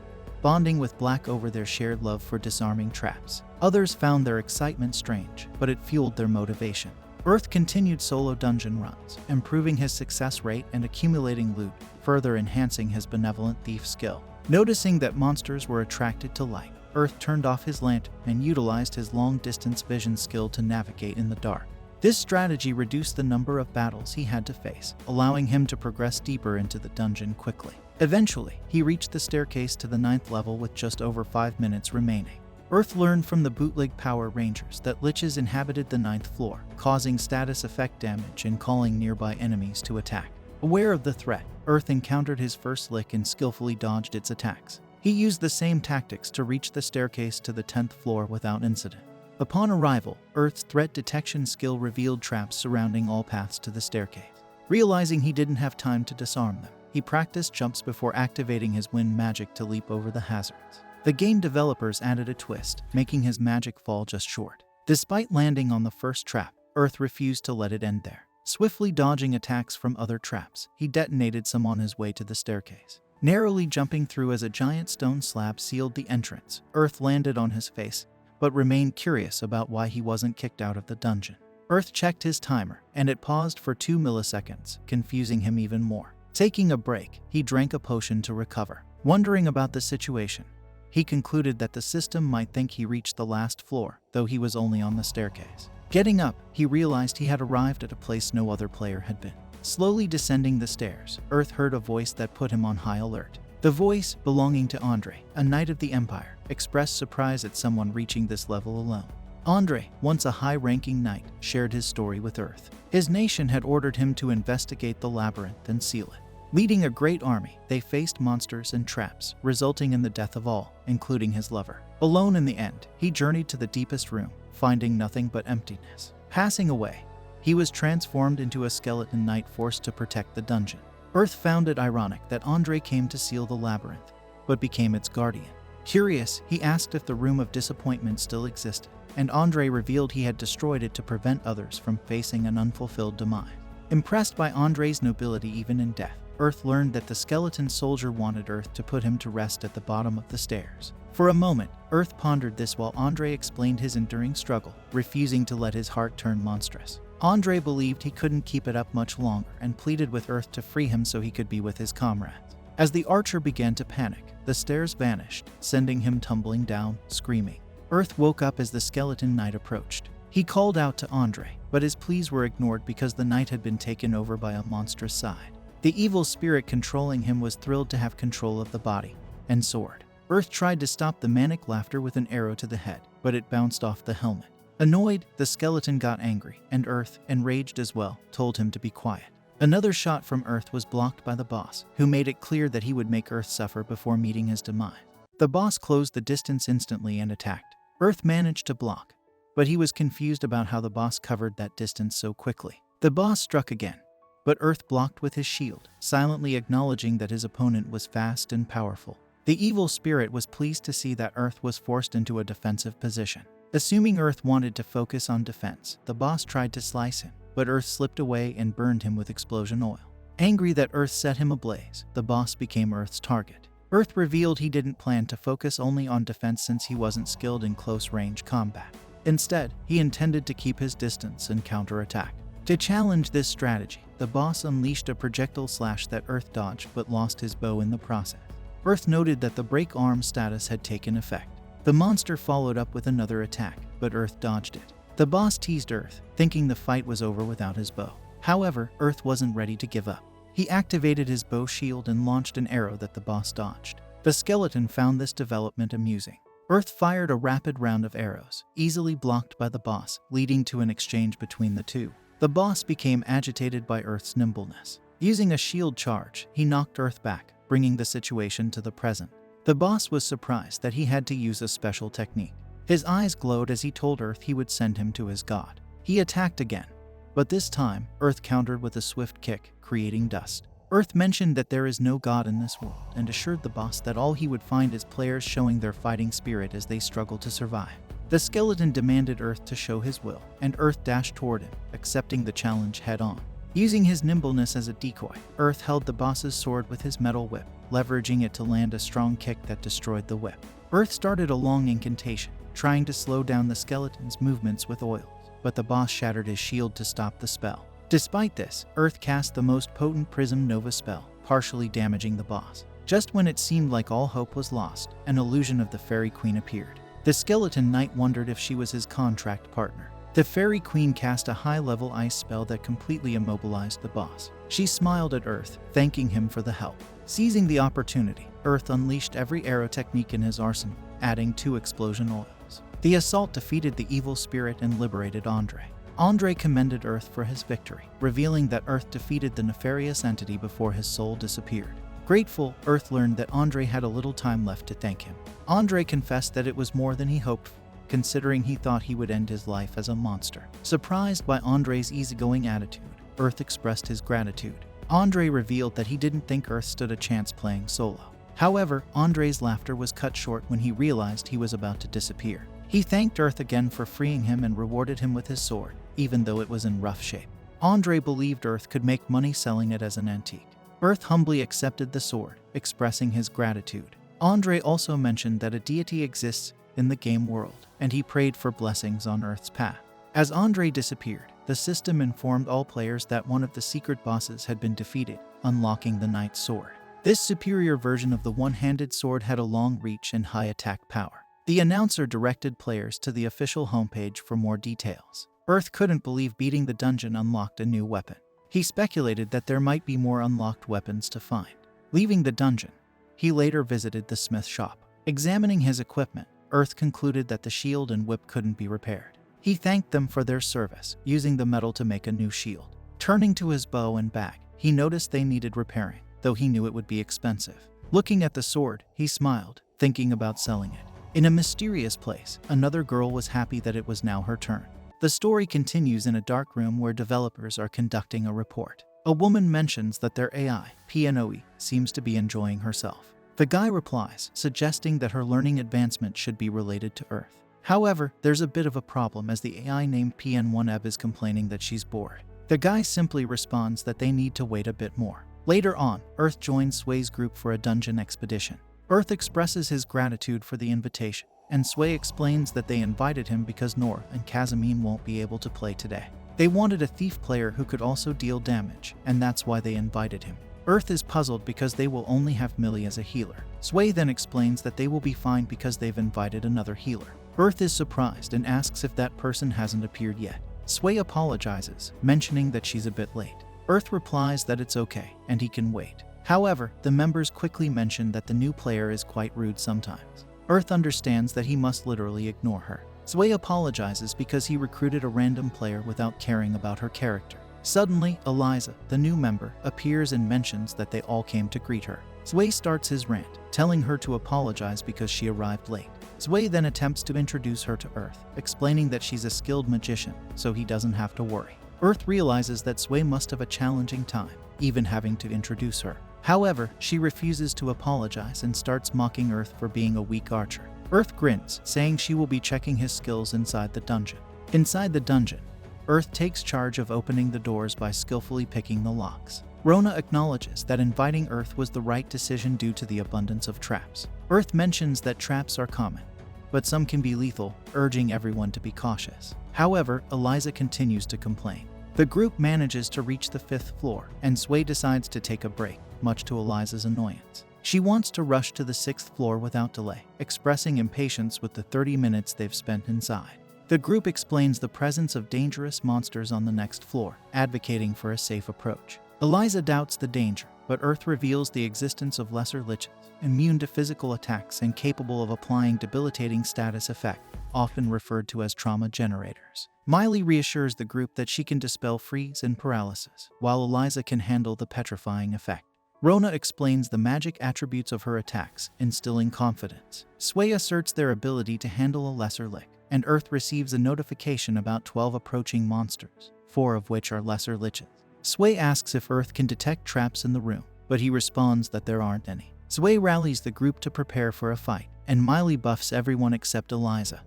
bonding with Black over their shared love for disarming traps. Others found their excitement strange, but it fueled their motivation. Earth continued solo dungeon runs, improving his success rate and accumulating loot, further enhancing his benevolent thief skill. Noticing that monsters were attracted to light, Earth turned off his lantern and utilized his long-distance vision skill to navigate in the dark. This strategy reduced the number of battles he had to face, allowing him to progress deeper into the dungeon quickly. Eventually, he reached the staircase to the 9th level with just over 5 minutes remaining. Earth learned from the bootleg Power Rangers that liches inhabited the 9th floor, causing status effect damage and calling nearby enemies to attack. Aware of the threat, Earth encountered his first lich and skillfully dodged its attacks. He used the same tactics to reach the staircase to the 10th floor without incident. Upon arrival, Earth's threat detection skill revealed traps surrounding all paths to the staircase. Realizing he didn't have time to disarm them, he practiced jumps before activating his wind magic to leap over the hazards. The game developers added a twist, making his magic fall just short. Despite landing on the first trap, Earth refused to let it end there. Swiftly dodging attacks from other traps, he detonated some on his way to the staircase. Narrowly jumping through as a giant stone slab sealed the entrance, Earth landed on his face, but remained curious about why he wasn't kicked out of the dungeon. Earth checked his timer, and it paused for 2 milliseconds, confusing him even more. Taking a break, he drank a potion to recover. Wondering about the situation, he concluded that the system might think he reached the last floor, though he was only on the staircase. Getting up, he realized he had arrived at a place no other player had been. Slowly descending the stairs, Earth heard a voice that put him on high alert. The voice, belonging to Andre, a knight of the Empire, expressed surprise at someone reaching this level alone. Andre, once a high-ranking knight, shared his story with Earth. His nation had ordered him to investigate the labyrinth and seal it. Leading a great army, they faced monsters and traps, resulting in the death of all, including his lover. Alone in the end, he journeyed to the deepest room, finding nothing but emptiness. Passing away, he was transformed into a skeleton knight forced to protect the dungeon. Earth found it ironic that Andre came to seal the labyrinth, but became its guardian. Curious, he asked if the Room of Disappointment still existed, and Andre revealed he had destroyed it to prevent others from facing an unfulfilled demise. Impressed by Andre's nobility even in death, Earth learned that the skeleton soldier wanted Earth to put him to rest at the bottom of the stairs. For a moment, Earth pondered this while Andre explained his enduring struggle, refusing to let his heart turn monstrous. Andre believed he couldn't keep it up much longer and pleaded with Earth to free him so he could be with his comrades. As the archer began to panic, the stairs vanished, sending him tumbling down, screaming. Earth woke up as the skeleton knight approached. He called out to Andre, but his pleas were ignored because the knight had been taken over by a monstrous side. The evil spirit controlling him was thrilled to have control of the body and sword. Earth tried to stop the manic laughter with an arrow to the head, but it bounced off the helmet. Annoyed, the skeleton got angry, and Earth, enraged as well, told him to be quiet. Another shot from Earth was blocked by the boss, who made it clear that he would make Earth suffer before meeting his demise. The boss closed the distance instantly and attacked. Earth managed to block, but he was confused about how the boss covered that distance so quickly. The boss struck again, but Earth blocked with his shield, silently acknowledging that his opponent was fast and powerful. The evil spirit was pleased to see that Earth was forced into a defensive position. Assuming Earth wanted to focus on defense, the boss tried to slice him, but Earth slipped away and burned him with explosion oil. Angry that Earth set him ablaze, the boss became Earth's target. Earth revealed he didn't plan to focus only on defense since he wasn't skilled in close-range combat. Instead, he intended to keep his distance and counterattack. To challenge this strategy, the boss unleashed a projectile slash that Earth dodged but lost his bow in the process. Earth noted that the break arm status had taken effect. The monster followed up with another attack, but Earth dodged it. The boss teased Earth, thinking the fight was over without his bow. However, Earth wasn't ready to give up. He activated his bow shield and launched an arrow that the boss dodged. The skeleton found this development amusing. Earth fired a rapid round of arrows, easily blocked by the boss, leading to an exchange between the two. The boss became agitated by Earth's nimbleness. Using a shield charge, he knocked Earth back, bringing the situation to the present. The boss was surprised that he had to use a special technique. His eyes glowed as he told Earth he would send him to his god. He attacked again, but this time, Earth countered with a swift kick, creating dust. Earth mentioned that there is no god in this world and assured the boss that all he would find is players showing their fighting spirit as they struggle to survive. The skeleton demanded Earth to show his will, and Earth dashed toward him, accepting the challenge head-on. Using his nimbleness as a decoy, Earth held the boss's sword with his metal whip, leveraging it to land a strong kick that destroyed the whip. Earth started a long incantation, trying to slow down the skeleton's movements with oils, but the boss shattered his shield to stop the spell. Despite this, Earth cast the most potent Prism Nova spell, partially damaging the boss. Just when it seemed like all hope was lost, an illusion of the Fairy Queen appeared. The skeleton knight wondered if she was his contract partner. The Fairy Queen cast a high-level ice spell that completely immobilized the boss. She smiled at Earth, thanking him for the help. Seizing the opportunity, Earth unleashed every arrow technique in his arsenal, adding 2 explosion oils. The assault defeated the evil spirit and liberated Andre. Andre commended Earth for his victory, revealing that Earth defeated the nefarious entity before his soul disappeared. Grateful, Earth learned that Andre had a little time left to thank him. Andre confessed that it was more than he hoped for, considering he thought he would end his life as a monster. Surprised by Andre's easygoing attitude, Earth expressed his gratitude. Andre revealed that he didn't think Earth stood a chance playing solo. However, Andre's laughter was cut short when he realized he was about to disappear. He thanked Earth again for freeing him and rewarded him with his sword, even though it was in rough shape. Andre believed Earth could make money selling it as an antique. Earth humbly accepted the sword, expressing his gratitude. Andre also mentioned that a deity exists in the game world, and he prayed for blessings on Earth's path. As Andre disappeared, the system informed all players that one of the secret bosses had been defeated, unlocking the Knight's Sword. This superior version of the one-handed sword had a long reach and high attack power. The announcer directed players to the official homepage for more details. Earth couldn't believe beating the dungeon unlocked a new weapon. He speculated that there might be more unlocked weapons to find. Leaving the dungeon, he later visited the smith shop. Examining his equipment, Earth concluded that the shield and whip couldn't be repaired. He thanked them for their service, using the metal to make a new shield. Turning to his bow and bag, he noticed they needed repairing, though he knew it would be expensive. Looking at the sword, he smiled, thinking about selling it. In a mysterious place, another girl was happy that it was now her turn. The story continues in a dark room where developers are conducting a report. A woman mentions that their AI, PNOE, seems to be enjoying herself. The guy replies, suggesting that her learning advancement should be related to Earth. However, there's a bit of a problem as the AI named PN1EB is complaining that she's bored. The guy simply responds that they need to wait a bit more. Later on, Earth joins Sway's group for a dungeon expedition. Earth expresses his gratitude for the invitation, and Sway explains that they invited him because Nora and Kazamine won't be able to play today. They wanted a thief player who could also deal damage, and that's why they invited him. Earth is puzzled because they will only have Millie as a healer. Sway then explains that they will be fine because they've invited another healer. Earth is surprised and asks if that person hasn't appeared yet. Sway apologizes, mentioning that she's a bit late. Earth replies that it's okay, and he can wait. However, the members quickly mention that the new player is quite rude sometimes. Earth understands that he must literally ignore her. Sway apologizes because he recruited a random player without caring about her character. Suddenly, Eliza, the new member, appears and mentions that they all came to greet her. Sway starts his rant, telling her to apologize because she arrived late. Sway then attempts to introduce her to Earth, explaining that she's a skilled magician, so he doesn't have to worry. Earth realizes that Sui must have a challenging time, even having to introduce her. However, she refuses to apologize and starts mocking Earth for being a weak archer. Earth grins, saying she will be checking his skills inside the dungeon. Inside the dungeon, Earth takes charge of opening the doors by skillfully picking the locks. Rona acknowledges that inviting Earth was the right decision due to the abundance of traps. Earth mentions that traps are common, but some can be lethal, urging everyone to be cautious. However, Eliza continues to complain. The group manages to reach the 5th floor, and Sui decides to take a break, much to Eliza's annoyance. She wants to rush to the 6th floor without delay, expressing impatience with the 30 minutes they've spent inside. The group explains the presence of dangerous monsters on the next floor, advocating for a safe approach. Eliza doubts the danger, but Earth reveals the existence of lesser liches, immune to physical attacks and capable of applying debilitating status effects, often referred to as trauma generators. Miley reassures the group that she can dispel freeze and paralysis, while Eliza can handle the petrifying effect. Rona explains the magic attributes of her attacks, instilling confidence. Sui asserts their ability to handle a lesser lich, and Earth receives a notification about 12 approaching monsters, 4 of which are lesser liches. Sui asks if Earth can detect traps in the room, but he responds that there aren't any. Sui rallies the group to prepare for a fight, and Miley buffs everyone except Eliza,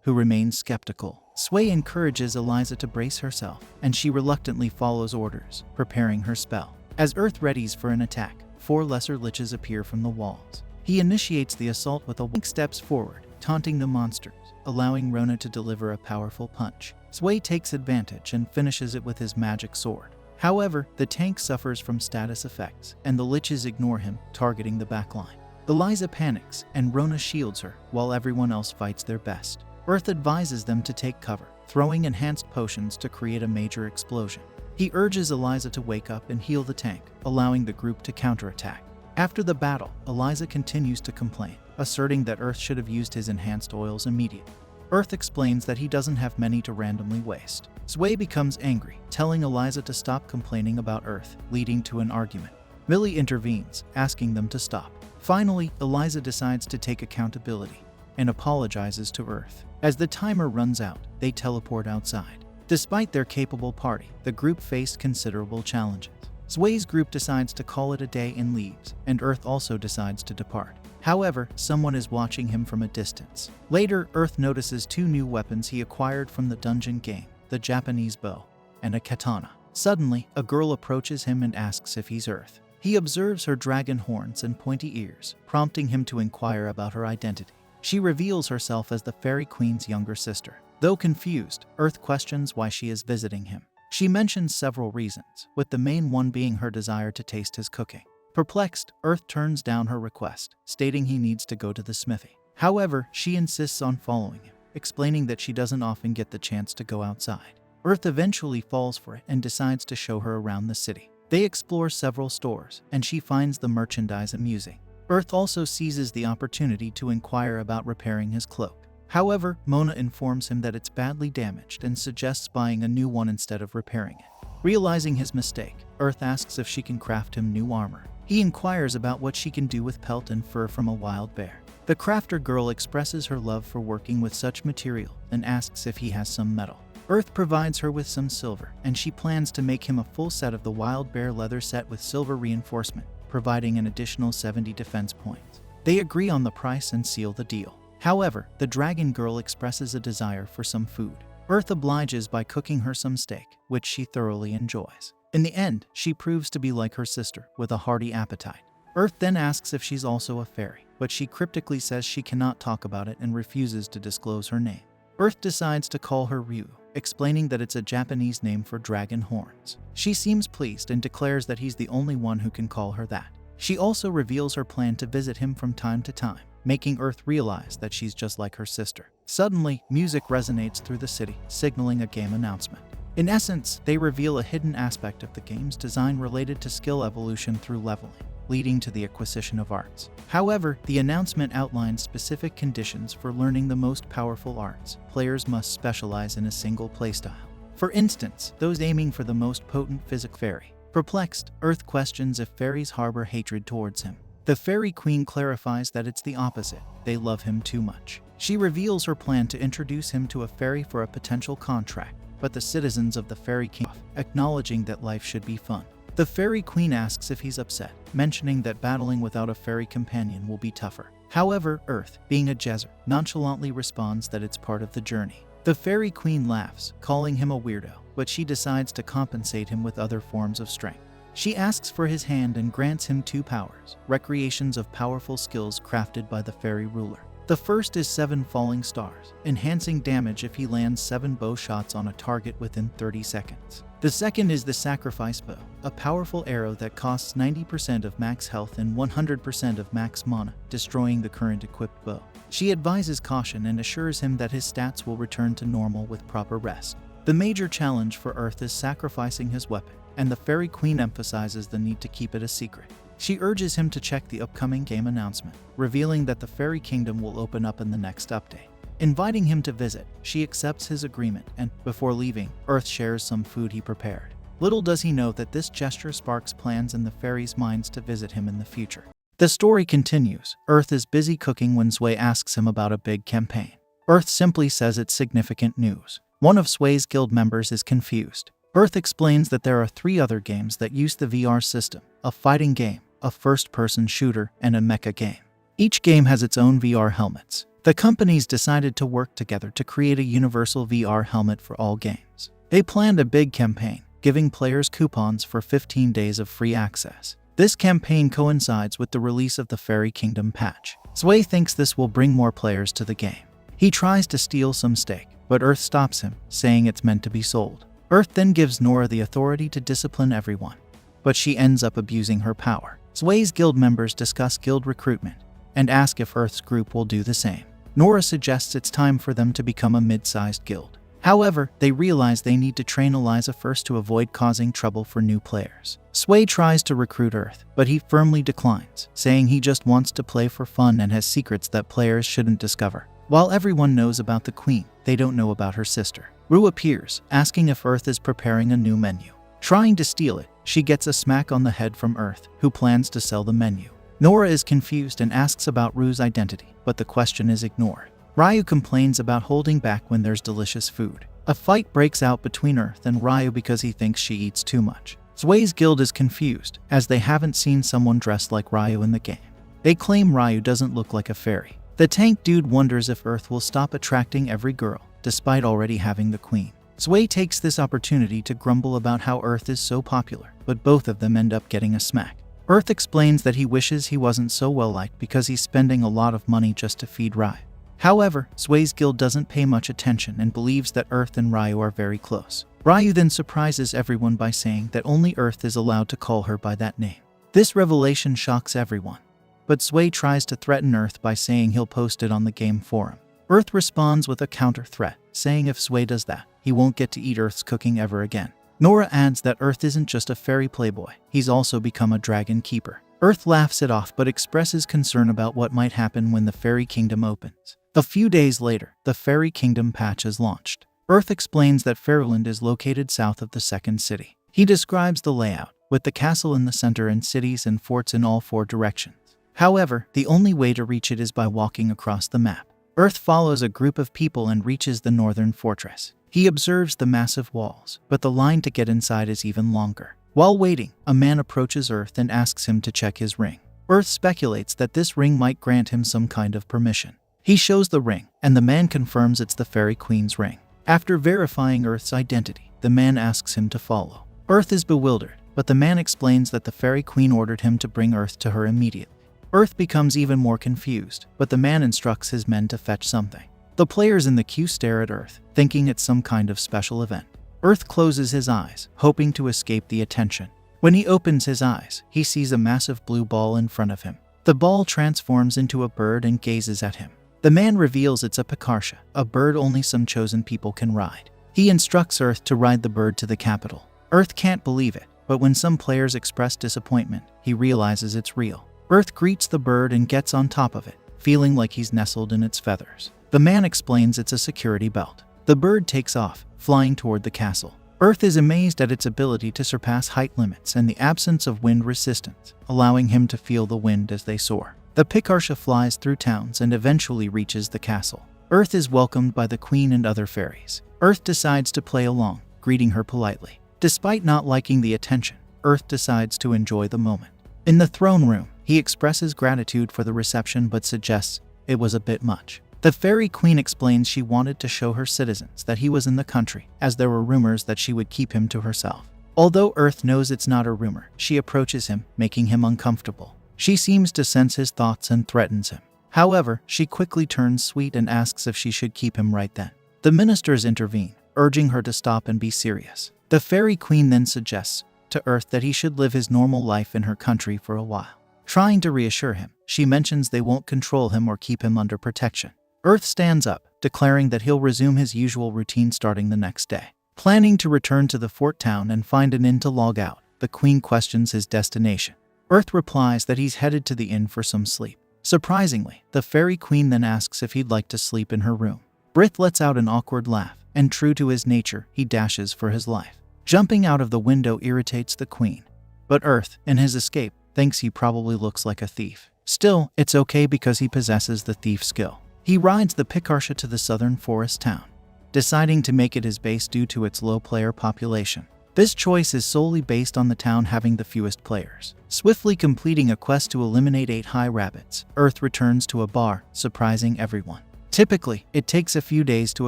who remains skeptical. Sui encourages Eliza to brace herself, and she reluctantly follows orders, preparing her spell. As Earth readies for an attack, 4 lesser liches appear from the walls. He initiates the assault with a Link steps forward, taunting the monsters, allowing Rona to deliver a powerful punch. Sui takes advantage and finishes it with his magic sword. However, the tank suffers from status effects, and the liches ignore him, targeting the backline. Eliza panics, and Rona shields her, while everyone else fights their best. Earth advises them to take cover, throwing enhanced potions to create a major explosion. He urges Eliza to wake up and heal the tank, allowing the group to counterattack. After the battle, Eliza continues to complain, asserting that Earth should have used his enhanced oils immediately. Earth explains that he doesn't have many to randomly waste. Sui becomes angry, telling Eliza to stop complaining about Earth, leading to an argument. Millie intervenes, asking them to stop. Finally, Eliza decides to take accountability and apologizes to Earth. As the timer runs out, they teleport outside. Despite their capable party, the group faced considerable challenges. Sui's group decides to call it a day and leaves, and Earth also decides to depart. However, someone is watching him from a distance. Later, Earth notices 2 new weapons he acquired from the dungeon game, the Japanese bow and a katana. Suddenly, a girl approaches him and asks if he's Earth. He observes her dragon horns and pointy ears, prompting him to inquire about her identity. She reveals herself as the Fairy Queen's younger sister. Though confused, Earth questions why she is visiting him. She mentions several reasons, with the main one being her desire to taste his cooking. Perplexed, Earth turns down her request, stating he needs to go to the smithy. However, she insists on following him, explaining that she doesn't often get the chance to go outside. Earth eventually falls for it and decides to show her around the city. They explore several stores, and she finds the merchandise amusing. Earth also seizes the opportunity to inquire about repairing his cloak. However, Mona informs him that it's badly damaged and suggests buying a new one instead of repairing it. Realizing his mistake, Earth asks if she can craft him new armor. He inquires about what she can do with pelt and fur from a wild bear. The crafter girl expresses her love for working with such material and asks if he has some metal. Earth provides her with some silver, and she plans to make him a full set of the wild bear leather set with silver reinforcement, providing an additional 70 defense points. They agree on the price and seal the deal. However, the dragon girl expresses a desire for some food. Earth obliges by cooking her some steak, which she thoroughly enjoys. In the end, she proves to be like her sister, with a hearty appetite. Earth then asks if she's also a fairy, but she cryptically says she cannot talk about it and refuses to disclose her name. Earth decides to call her Ryu, explaining that it's a Japanese name for dragon horns. She seems pleased and declares that he's the only one who can call her that. She also reveals her plan to visit him from time to time, making Earth realize that she's just like her sister. Suddenly, music resonates through the city, signaling a game announcement. In essence, they reveal a hidden aspect of the game's design related to skill evolution through leveling, leading to the acquisition of arts. However, the announcement outlines specific conditions for learning the most powerful arts. Players must specialize in a single playstyle. For instance, those aiming for the most potent physical fairy. Perplexed, Earth questions if fairies harbor hatred towards him. The Fairy Queen clarifies that it's the opposite. They love him too much. She reveals her plan to introduce him to a fairy for a potential contract. but the citizens of the Fairy Kingdom, acknowledging that life should be fun. The Fairy Queen asks if he's upset, mentioning that battling without a fairy companion will be tougher. However, Earth, being a Jezzer, nonchalantly responds that it's part of the journey. The Fairy Queen laughs, calling him a weirdo, but she decides to compensate him with other forms of strength. She asks for his hand and grants him 2 powers, recreations of powerful skills crafted by the fairy ruler. The first is 7 falling stars, enhancing damage if he lands 7 bow shots on a target within 30 seconds. The second is the sacrifice bow, a powerful arrow that costs 90% of max health and 100% of max mana, destroying the current equipped bow. She advises caution and assures him that his stats will return to normal with proper rest. The major challenge for Earth is sacrificing his weapon, and the Fairy Queen emphasizes the need to keep it a secret. She urges him to check the upcoming game announcement, revealing that the Fairy Kingdom will open up in the next update. Inviting him to visit, she accepts his agreement and, before leaving, Earth shares some food he prepared. Little does he know that this gesture sparks plans in the fairies' minds to visit him in the future. The story continues. Earth is busy cooking when Sway asks him about a big campaign. Earth simply says it's significant news. One of Sway's guild members is confused. Earth explains that there are 3 other games that use the VR system: a fighting game, a first-person shooter, and a mecha game. Each game has its own VR helmets. The companies decided to work together to create a universal VR helmet for all games. They planned a big campaign, giving players coupons for 15 days of free access. This campaign coincides with the release of the Fairy Kingdom patch. Sway thinks this will bring more players to the game. He tries to steal some steak, but Earth stops him, saying it's meant to be sold. Earth then gives Nora the authority to discipline everyone, but she ends up abusing her power. Sway's guild members discuss guild recruitment and ask if Earth's group will do the same. Nora suggests it's time for them to become a mid-sized guild. However, they realize they need to train Eliza first to avoid causing trouble for new players. Sway tries to recruit Earth, but he firmly declines, saying he just wants to play for fun and has secrets that players shouldn't discover. While everyone knows about the Queen, they don't know about her sister. Rue appears, asking if Earth is preparing a new menu. Trying to steal it, she gets a smack on the head from Earth, who plans to sell the menu. Nora is confused and asks about Rue's identity, but the question is ignored. Ryu complains about holding back when there's delicious food. A fight breaks out between Earth and Ryu because he thinks she eats too much. Sway's guild is confused, as they haven't seen someone dressed like Ryu in the game. They claim Ryu doesn't look like a fairy. The tank dude wonders if Earth will stop attracting every girl, despite already having the Queen. Sway takes this opportunity to grumble about how Earth is so popular, but both of them end up getting a smack. Earth explains that he wishes he wasn't so well-liked because he's spending a lot of money just to feed Ryu. However, Sway's guild doesn't pay much attention and believes that Earth and Ryu are very close. Ryu then surprises everyone by saying that only Earth is allowed to call her by that name. This revelation shocks everyone, but Sway tries to threaten Earth by saying he'll post it on the game forum. Earth responds with a counter threat, saying if Sway does that, he won't get to eat Earth's cooking ever again. Nora adds that Earth isn't just a fairy playboy, he's also become a dragon keeper. Earth laughs it off but expresses concern about what might happen when the Fairy Kingdom opens. A few days later, the Fairy Kingdom patch is launched. Earth explains that Fairyland is located south of the second city. He describes the layout, with the castle in the center and cities and forts in all 4 directions. However, the only way to reach it is by walking across the map. Earth follows a group of people and reaches the northern fortress. He observes the massive walls, but the line to get inside is even longer. While waiting, a man approaches Earth and asks him to check his ring. Earth speculates that this ring might grant him some kind of permission. He shows the ring, and the man confirms it's the Fairy Queen's ring. After verifying Earth's identity, the man asks him to follow. Earth is bewildered, but the man explains that the Fairy Queen ordered him to bring Earth to her immediately. Earth becomes even more confused, but the man instructs his men to fetch something. The players in the queue stare at Earth, thinking it's some kind of special event. Earth closes his eyes, hoping to escape the attention. When he opens his eyes, he sees a massive blue ball in front of him. The ball transforms into a bird and gazes at him. The man reveals it's a Pikarsha, a bird only some chosen people can ride. He instructs Earth to ride the bird to the capital. Earth can't believe it, but when some players express disappointment, he realizes it's real. Earth greets the bird and gets on top of it, feeling like he's nestled in its feathers. The man explains it's a security belt. The bird takes off, flying toward the castle. Earth is amazed at its ability to surpass height limits and the absence of wind resistance, allowing him to feel the wind as they soar. The Pikarsha flies through towns and eventually reaches the castle. Earth is welcomed by the Queen and other fairies. Earth decides to play along, greeting her politely. Despite not liking the attention, Earth decides to enjoy the moment. In the throne room, he expresses gratitude for the reception but suggests it was a bit much. The fairy queen explains she wanted to show her citizens that he was in the country, as there were rumors that she would keep him to herself. Although Earth knows it's not a rumor, she approaches him, making him uncomfortable. She seems to sense his thoughts and threatens him. However, she quickly turns sweet and asks if she should keep him right then. The ministers intervene, urging her to stop and be serious. The fairy queen then suggests to Earth that he should live his normal life in her country for a while. Trying to reassure him, she mentions they won't control him or keep him under protection. Earth stands up, declaring that he'll resume his usual routine starting the next day. Planning to return to the fort town and find an inn to log out, the queen questions his destination. Earth replies that he's headed to the inn for some sleep. Surprisingly, the fairy queen then asks if he'd like to sleep in her room. Brith lets out an awkward laugh, and true to his nature, he dashes for his life. Jumping out of the window irritates the queen. But Earth, in his escape, thinks he probably looks like a thief. Still, it's okay because he possesses the thief skill. He rides the Picarsha to the southern forest town, deciding to make it his base due to its low player population. This choice is solely based on the town having the fewest players. Swiftly completing a quest to eliminate 8 high rabbits, Earth returns to a bar, surprising everyone. Typically, it takes a few days to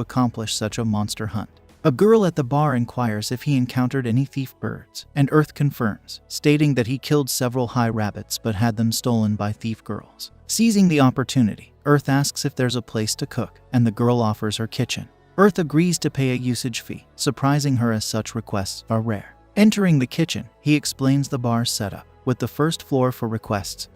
accomplish such a monster hunt. A girl at the bar inquires if he encountered any thief birds, and Earth confirms, stating that he killed several high rabbits but had them stolen by thief girls. Seizing the opportunity, Earth asks if there's a place to cook, and the girl offers her kitchen. Earth agrees to pay a usage fee, surprising her as such requests are rare. Entering the kitchen, he explains the bar's setup, with the first floor for requests,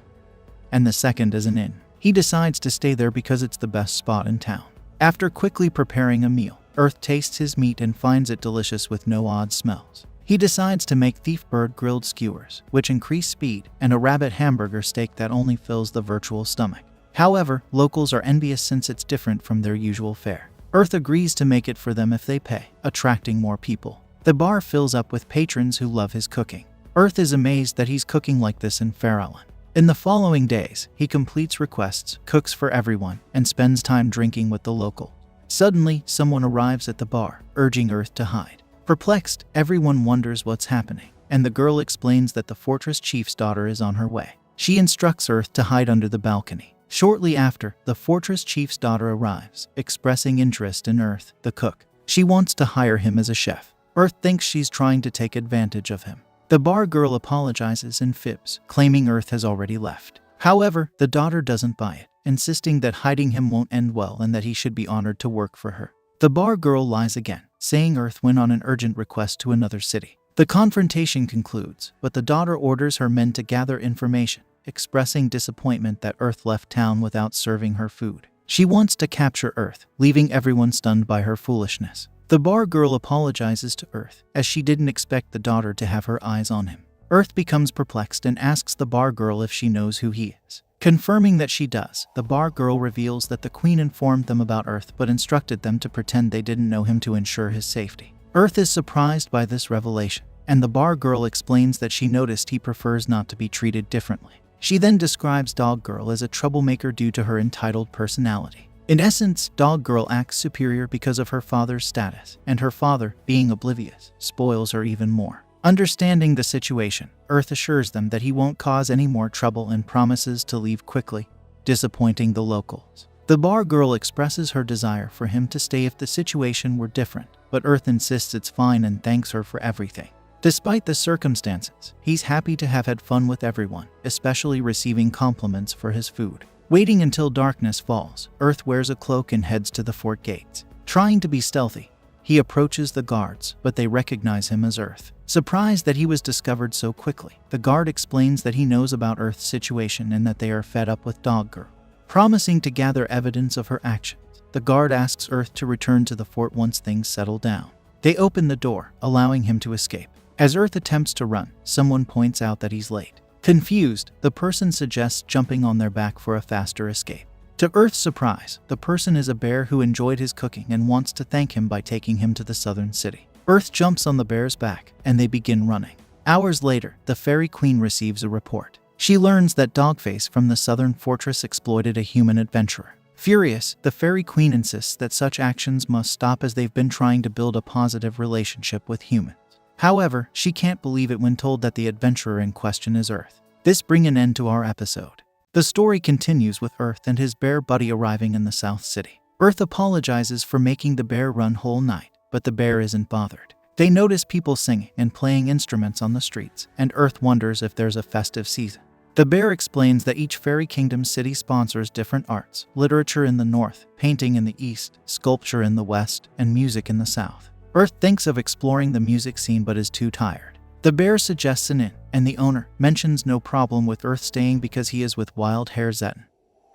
and the second as an inn. He decides to stay there because it's the best spot in town. After quickly preparing a meal, Earth tastes his meat and finds it delicious with no odd smells. He decides to make thief bird grilled skewers, which increase speed, and a rabbit hamburger steak that only fills the virtual stomach. However, locals are envious since it's different from their usual fare. Earth agrees to make it for them if they pay, attracting more people. The bar fills up with patrons who love his cooking. Earth is amazed that he's cooking like this in Fair Island. In the following days, he completes requests, cooks for everyone, and spends time drinking with the locals. Suddenly, someone arrives at the bar, urging Earth to hide. Perplexed, everyone wonders what's happening, and the girl explains that the fortress chief's daughter is on her way. She instructs Earth to hide under the balcony. Shortly after, the fortress chief's daughter arrives, expressing interest in Earth, the cook. She wants to hire him as a chef. Earth thinks she's trying to take advantage of him. The bar girl apologizes and fibs, claiming Earth has already left. However, the daughter doesn't buy it, insisting that hiding him won't end well and that he should be honored to work for her. The bar girl lies again, saying Earth went on an urgent request to another city. The confrontation concludes, but the daughter orders her men to gather information, expressing disappointment that Earth left town without serving her food. She wants to capture Earth, leaving everyone stunned by her foolishness. The bar girl apologizes to Earth, as she didn't expect the daughter to have her eyes on him. Earth becomes perplexed and asks the bar girl if she knows who he is. Confirming that she does, the bar girl reveals that the queen informed them about Earth but instructed them to pretend they didn't know him to ensure his safety. Earth is surprised by this revelation, and the bar girl explains that she noticed he prefers not to be treated differently. She then describes Dog Girl as a troublemaker due to her entitled personality. In essence, Dog Girl acts superior because of her father's status, and her father, being oblivious, spoils her even more. Understanding the situation, Earth assures them that he won't cause any more trouble and promises to leave quickly, disappointing the locals. The bar girl expresses her desire for him to stay if the situation were different, but Earth insists it's fine and thanks her for everything. Despite the circumstances, he's happy to have had fun with everyone, especially receiving compliments for his food. Waiting until darkness falls, Earth wears a cloak and heads to the fort gates. Trying to be stealthy, he approaches the guards, but they recognize him as Earth. Surprised that he was discovered so quickly, the guard explains that he knows about Earth's situation and that they are fed up with Dog Girl. Promising to gather evidence of her actions, the guard asks Earth to return to the fort once things settle down. They open the door, allowing him to escape. As Earth attempts to run, someone points out that he's late. Confused, the person suggests jumping on their back for a faster escape. To Earth's surprise, the person is a bear who enjoyed his cooking and wants to thank him by taking him to the southern city. Earth jumps on the bear's back, and they begin running. Hours later, the fairy queen receives a report. She learns that Dogface from the southern fortress exploited a human adventurer. Furious, the Fairy Queen insists that such actions must stop as they've been trying to build a positive relationship with humans. However, she can't believe it when told that the adventurer in question is Earth. This brings an end to our episode. The story continues with Earth and his bear buddy arriving in the South City. Earth apologizes for making the bear run whole night, but the bear isn't bothered. They notice people singing and playing instruments on the streets, and Earth wonders if there's a festive season. The bear explains that each fairy kingdom city sponsors different arts: literature in the north, painting in the east, sculpture in the west, and music in the south. Earth thinks of exploring the music scene but is too tired. The bear suggests an inn, and the owner mentions no problem with Earth staying because he is with wild hair Zetten,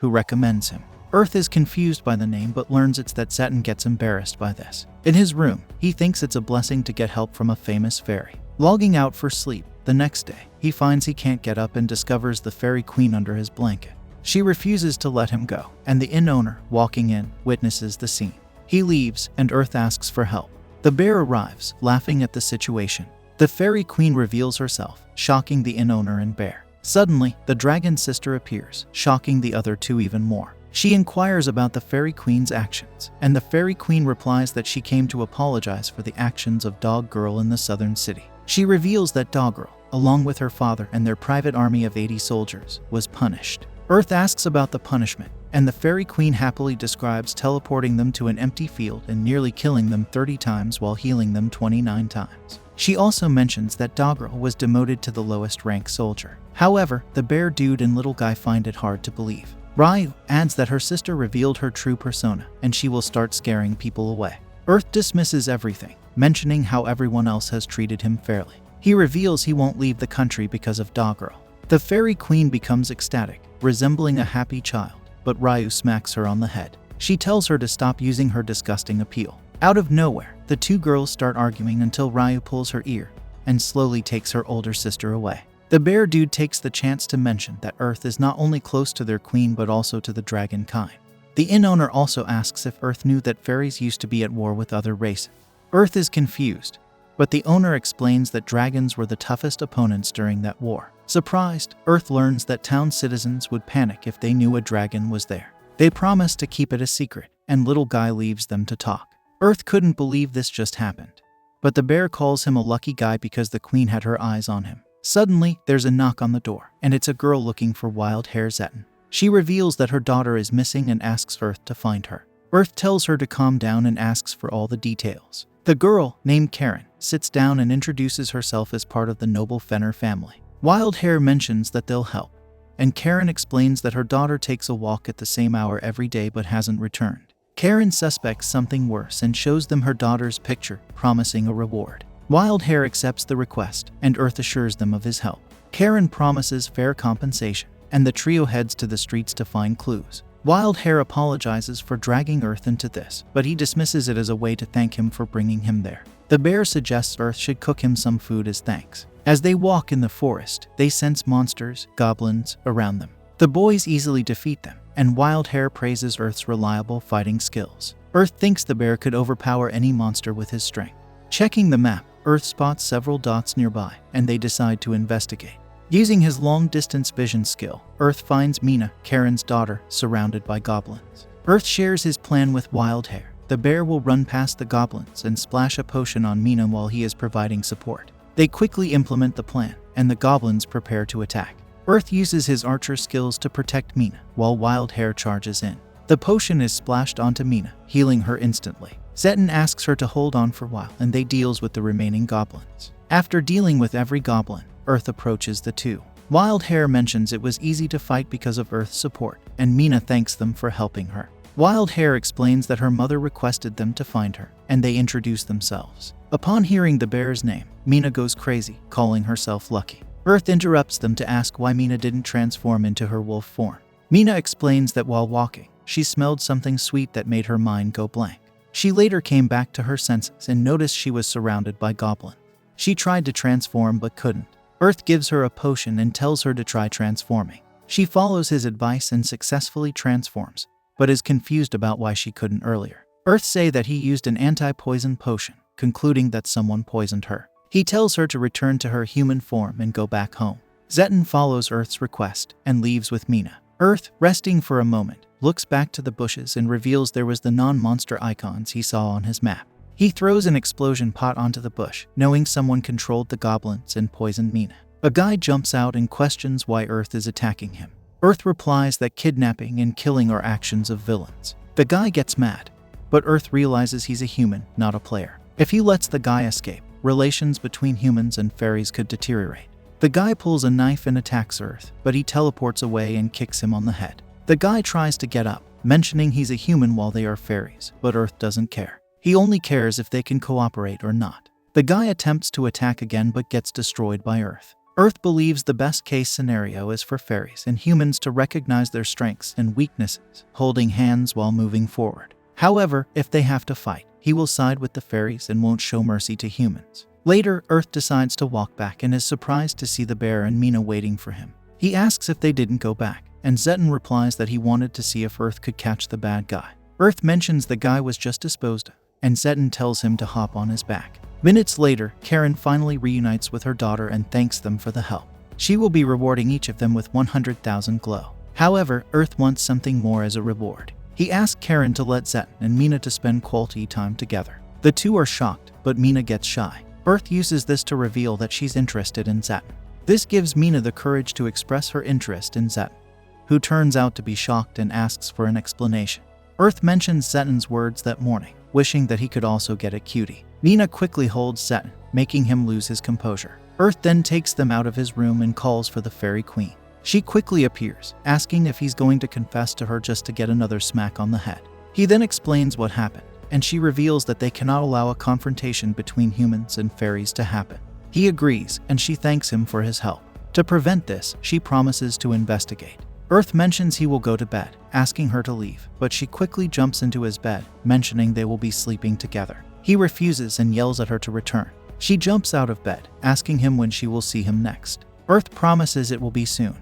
who recommends him. Earth is confused by the name but learns it's that Zetten gets embarrassed by this. In his room, he thinks it's a blessing to get help from a famous fairy. Logging out for sleep, the next day, he finds he can't get up and discovers the Fairy Queen under his blanket. She refuses to let him go, and the inn owner, walking in, witnesses the scene. He leaves, and Earth asks for help. The bear arrives, laughing at the situation. The Fairy Queen reveals herself, shocking the inn owner and bear. Suddenly, the dragon sister appears, shocking the other two even more. She inquires about the Fairy Queen's actions, and the Fairy Queen replies that she came to apologize for the actions of Dog Girl in the southern city. She reveals that Dog Girl, along with her father and their private army of 80 soldiers, was punished. Earth asks about the punishment, and the Fairy Queen happily describes teleporting them to an empty field and nearly killing them 30 times while healing them 29 times. She also mentions that Dog Girl was demoted to the lowest rank soldier. However, the bear dude and little guy find it hard to believe. Ryu adds that her sister revealed her true persona, and she will start scaring people away. Earth dismisses everything, mentioning how everyone else has treated him fairly. He reveals he won't leave the country because of Dog Girl. The Fairy Queen becomes ecstatic, resembling a happy child, but Ryu smacks her on the head. She tells her to stop using her disgusting appeal. Out of nowhere, the two girls start arguing until Ryu pulls her ear and slowly takes her older sister away. The bear dude takes the chance to mention that Earth is not only close to their queen but also to the dragon kind. The inn owner also asks if Earth knew that fairies used to be at war with other races. Earth is confused, but the owner explains that dragons were the toughest opponents during that war. Surprised, Earth learns that town citizens would panic if they knew a dragon was there. They promise to keep it a secret, and little guy leaves them to talk. Earth couldn't believe this just happened, but the bear calls him a lucky guy because the queen had her eyes on him. Suddenly, there's a knock on the door, and it's a girl looking for wild hair Zetten. She reveals that her daughter is missing and asks Earth to find her. Earth tells her to calm down and asks for all the details. The girl, named Karen, sits down and introduces herself as part of the noble Fenner family. Wild hair mentions that they'll help, and Karen explains that her daughter takes a walk at the same hour every day but hasn't returned. Karen suspects something worse and shows them her daughter's picture, promising a reward. Wild hair accepts the request, and Earth assures them of his help. Karen promises fair compensation, and the trio heads to the streets to find clues. Wild hair apologizes for dragging Earth into this, but he dismisses it as a way to thank him for bringing him there. The bear suggests Earth should cook him some food as thanks. As they walk in the forest, they sense monsters, goblins, around them. The boys easily defeat them, and Wild hair praises Earth's reliable fighting skills. Earth thinks the bear could overpower any monster with his strength. Checking the map, Earth spots several dots nearby, and they decide to investigate. Using his long-distance vision skill, Earth finds Mina, Karen's daughter, surrounded by goblins. Earth shares his plan with Wild hair. The bear will run past the goblins and splash a potion on Mina while he is providing support. They quickly implement the plan, and the goblins prepare to attack. Earth uses his archer skills to protect Mina, while Wild hair charges in. The potion is splashed onto Mina, healing her instantly. Zetten asks her to hold on for a while, and they deals with the remaining goblins. After dealing with every goblin, Earth approaches the two. Wild hair mentions it was easy to fight because of Earth's support, and Mina thanks them for helping her. Wild hair explains that her mother requested them to find her, and they introduce themselves. Upon hearing the bear's name, Mina goes crazy, calling herself lucky. Earth interrupts them to ask why Mina didn't transform into her wolf form. Mina explains that while walking, she smelled something sweet that made her mind go blank. She later came back to her senses and noticed she was surrounded by goblins. She tried to transform but couldn't. Earth gives her a potion and tells her to try transforming. She follows his advice and successfully transforms, but is confused about why she couldn't earlier. Earth says that he used an anti-poison potion, concluding that someone poisoned her. He tells her to return to her human form and go back home. Zetten follows Earth's request and leaves with Mina. Earth, resting for a moment, looks back to the bushes and reveals there was the non-monster icons he saw on his map. He throws an explosion pot onto the bush, knowing someone controlled the goblins and poisoned Mina. A guy jumps out and questions why Earth is attacking him. Earth replies that kidnapping and killing are actions of villains. The guy gets mad, but Earth realizes he's a human, not a player. If he lets the guy escape, relations between humans and fairies could deteriorate. The guy pulls a knife and attacks Earth, but he teleports away and kicks him on the head. The guy tries to get up, mentioning he's a human while they are fairies, but Earth doesn't care. He only cares if they can cooperate or not. The guy attempts to attack again but gets destroyed by Earth. Earth believes the best case scenario is for fairies and humans to recognize their strengths and weaknesses, holding hands while moving forward. However, if they have to fight, he will side with the fairies and won't show mercy to humans. Later, Earth decides to walk back and is surprised to see the bear and Mina waiting for him. He asks if they didn't go back, and Zeton replies that he wanted to see if Earth could catch the bad guy. Earth mentions the guy was just disposed of, and Zeton tells him to hop on his back. Minutes later, Karen finally reunites with her daughter and thanks them for the help. She will be rewarding each of them with 100,000 glow. However, Earth wants something more as a reward. He asks Karen to let Zeton and Mina to spend quality time together. The two are shocked, but Mina gets shy. Earth uses this to reveal that she's interested in Zeton. This gives Mina the courage to express her interest in Zeton, who turns out to be shocked and asks for an explanation. Earth mentions Zeton's words that morning, wishing that he could also get a cutie. Mina quickly holds Zeton, making him lose his composure. Earth then takes them out of his room and calls for the fairy queen. She quickly appears, asking if he's going to confess to her just to get another smack on the head. He then explains what happened, and she reveals that they cannot allow a confrontation between humans and fairies to happen. He agrees, and she thanks him for his help. To prevent this, she promises to investigate. Earth mentions he will go to bed, asking her to leave, but she quickly jumps into his bed, mentioning they will be sleeping together. He refuses and yells at her to return. She jumps out of bed, asking him when she will see him next. Earth promises it will be soon,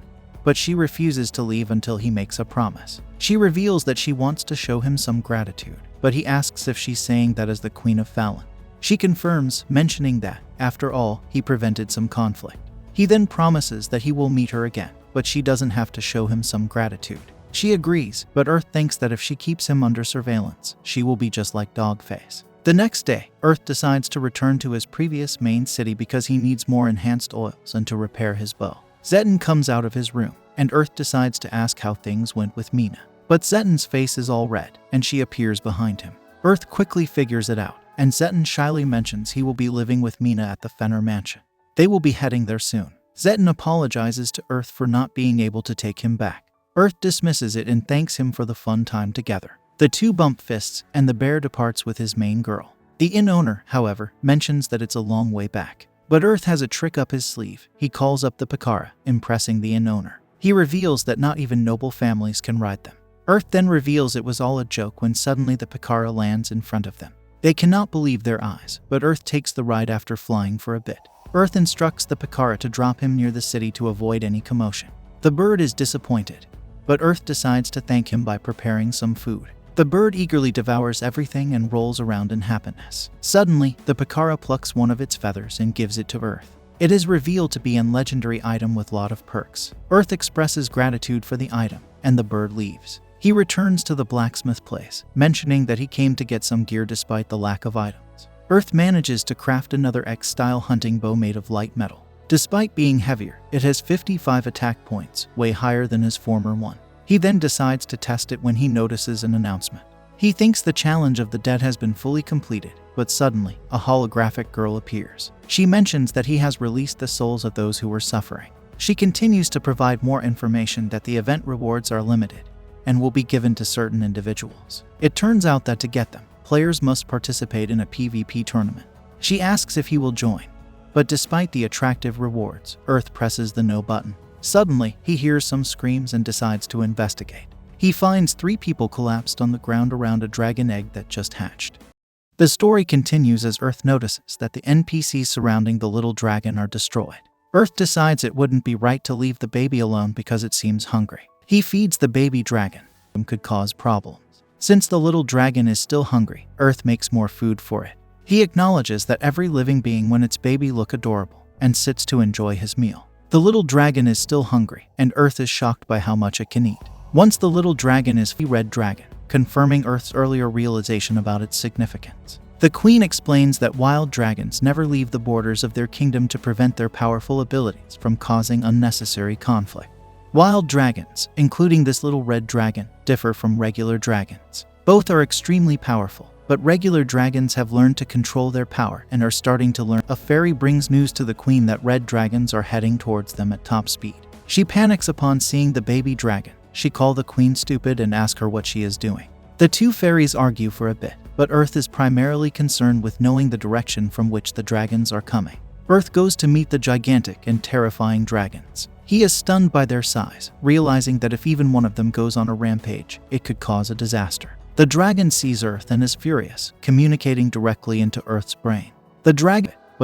but she refuses to leave until he makes a promise. She reveals that she wants to show him some gratitude, but he asks if she's saying that as the Queen of Fallon. She confirms, mentioning that, after all, he prevented some conflict. He then promises that he will meet her again, but she doesn't have to show him some gratitude. She agrees, but Earth thinks that if she keeps him under surveillance, she will be just like Dogface. The next day, Earth decides to return to his previous main city because he needs more enhanced oils and to repair his bow. Zeton comes out of his room, and Earth decides to ask how things went with Mina. But Zeton's face is all red, and she appears behind him. Earth quickly figures it out, and Zeton shyly mentions he will be living with Mina at the Fenner mansion. They will be heading there soon. Zeton apologizes to Earth for not being able to take him back. Earth dismisses it and thanks him for the fun time together. The two bump fists, and the bear departs with his main girl. The inn owner, however, mentions that it's a long way back. But Earth has a trick up his sleeve. He calls up the Picara, impressing the inn owner. He reveals that not even noble families can ride them. Earth then reveals it was all a joke when suddenly the Picara lands in front of them. They cannot believe their eyes, but Earth takes the ride after flying for a bit. Earth instructs the Picara to drop him near the city to avoid any commotion. The bird is disappointed, but Earth decides to thank him by preparing some food. The bird eagerly devours everything and rolls around in happiness. Suddenly, the Picara plucks one of its feathers and gives it to Earth. It is revealed to be a legendary item with a lot of perks. Earth expresses gratitude for the item, and the bird leaves. He returns to the blacksmith place, mentioning that he came to get some gear despite the lack of items. Earth manages to craft another X-style hunting bow made of light metal. Despite being heavier, it has 55 attack points, way higher than his former one. He then decides to test it when he notices an announcement. He thinks the challenge of the dead has been fully completed, but suddenly, a holographic girl appears. She mentions that he has released the souls of those who were suffering. She continues to provide more information that the event rewards are limited and will be given to certain individuals. It turns out that to get them, players must participate in a PvP tournament. She asks if he will join, but despite the attractive rewards, Earth presses the no button. Suddenly, he hears some screams and decides to investigate. He finds 3 people collapsed on the ground around a dragon egg that just hatched. The story continues as Earth notices that the NPCs surrounding the little dragon are destroyed. Earth decides it wouldn't be right to leave the baby alone because it seems hungry. He feeds the baby dragon, which could cause problems. Since the little dragon is still hungry, Earth makes more food for it. He acknowledges that every living being when its baby look adorable and sits to enjoy his meal. The little dragon is still hungry, and Earth is shocked by how much it can eat. Once the little dragon is a red dragon, confirming Earth's earlier realization about its significance. The queen explains that wild dragons never leave the borders of their kingdom to prevent their powerful abilities from causing unnecessary conflict. Wild dragons, including this little red dragon, differ from regular dragons. Both are extremely powerful, but regular dragons have learned to control their power and are starting to learn. A fairy brings news to the queen that red dragons are heading towards them at top speed. She panics upon seeing the baby dragon. She calls the queen stupid and asks her what she is doing. The two fairies argue for a bit, but Earth is primarily concerned with knowing the direction from which the dragons are coming. Earth goes to meet the gigantic and terrifying dragons. He is stunned by their size, realizing that if even one of them goes on a rampage, it could cause a disaster. The dragon sees Earth and is furious, communicating directly into Earth's brain. But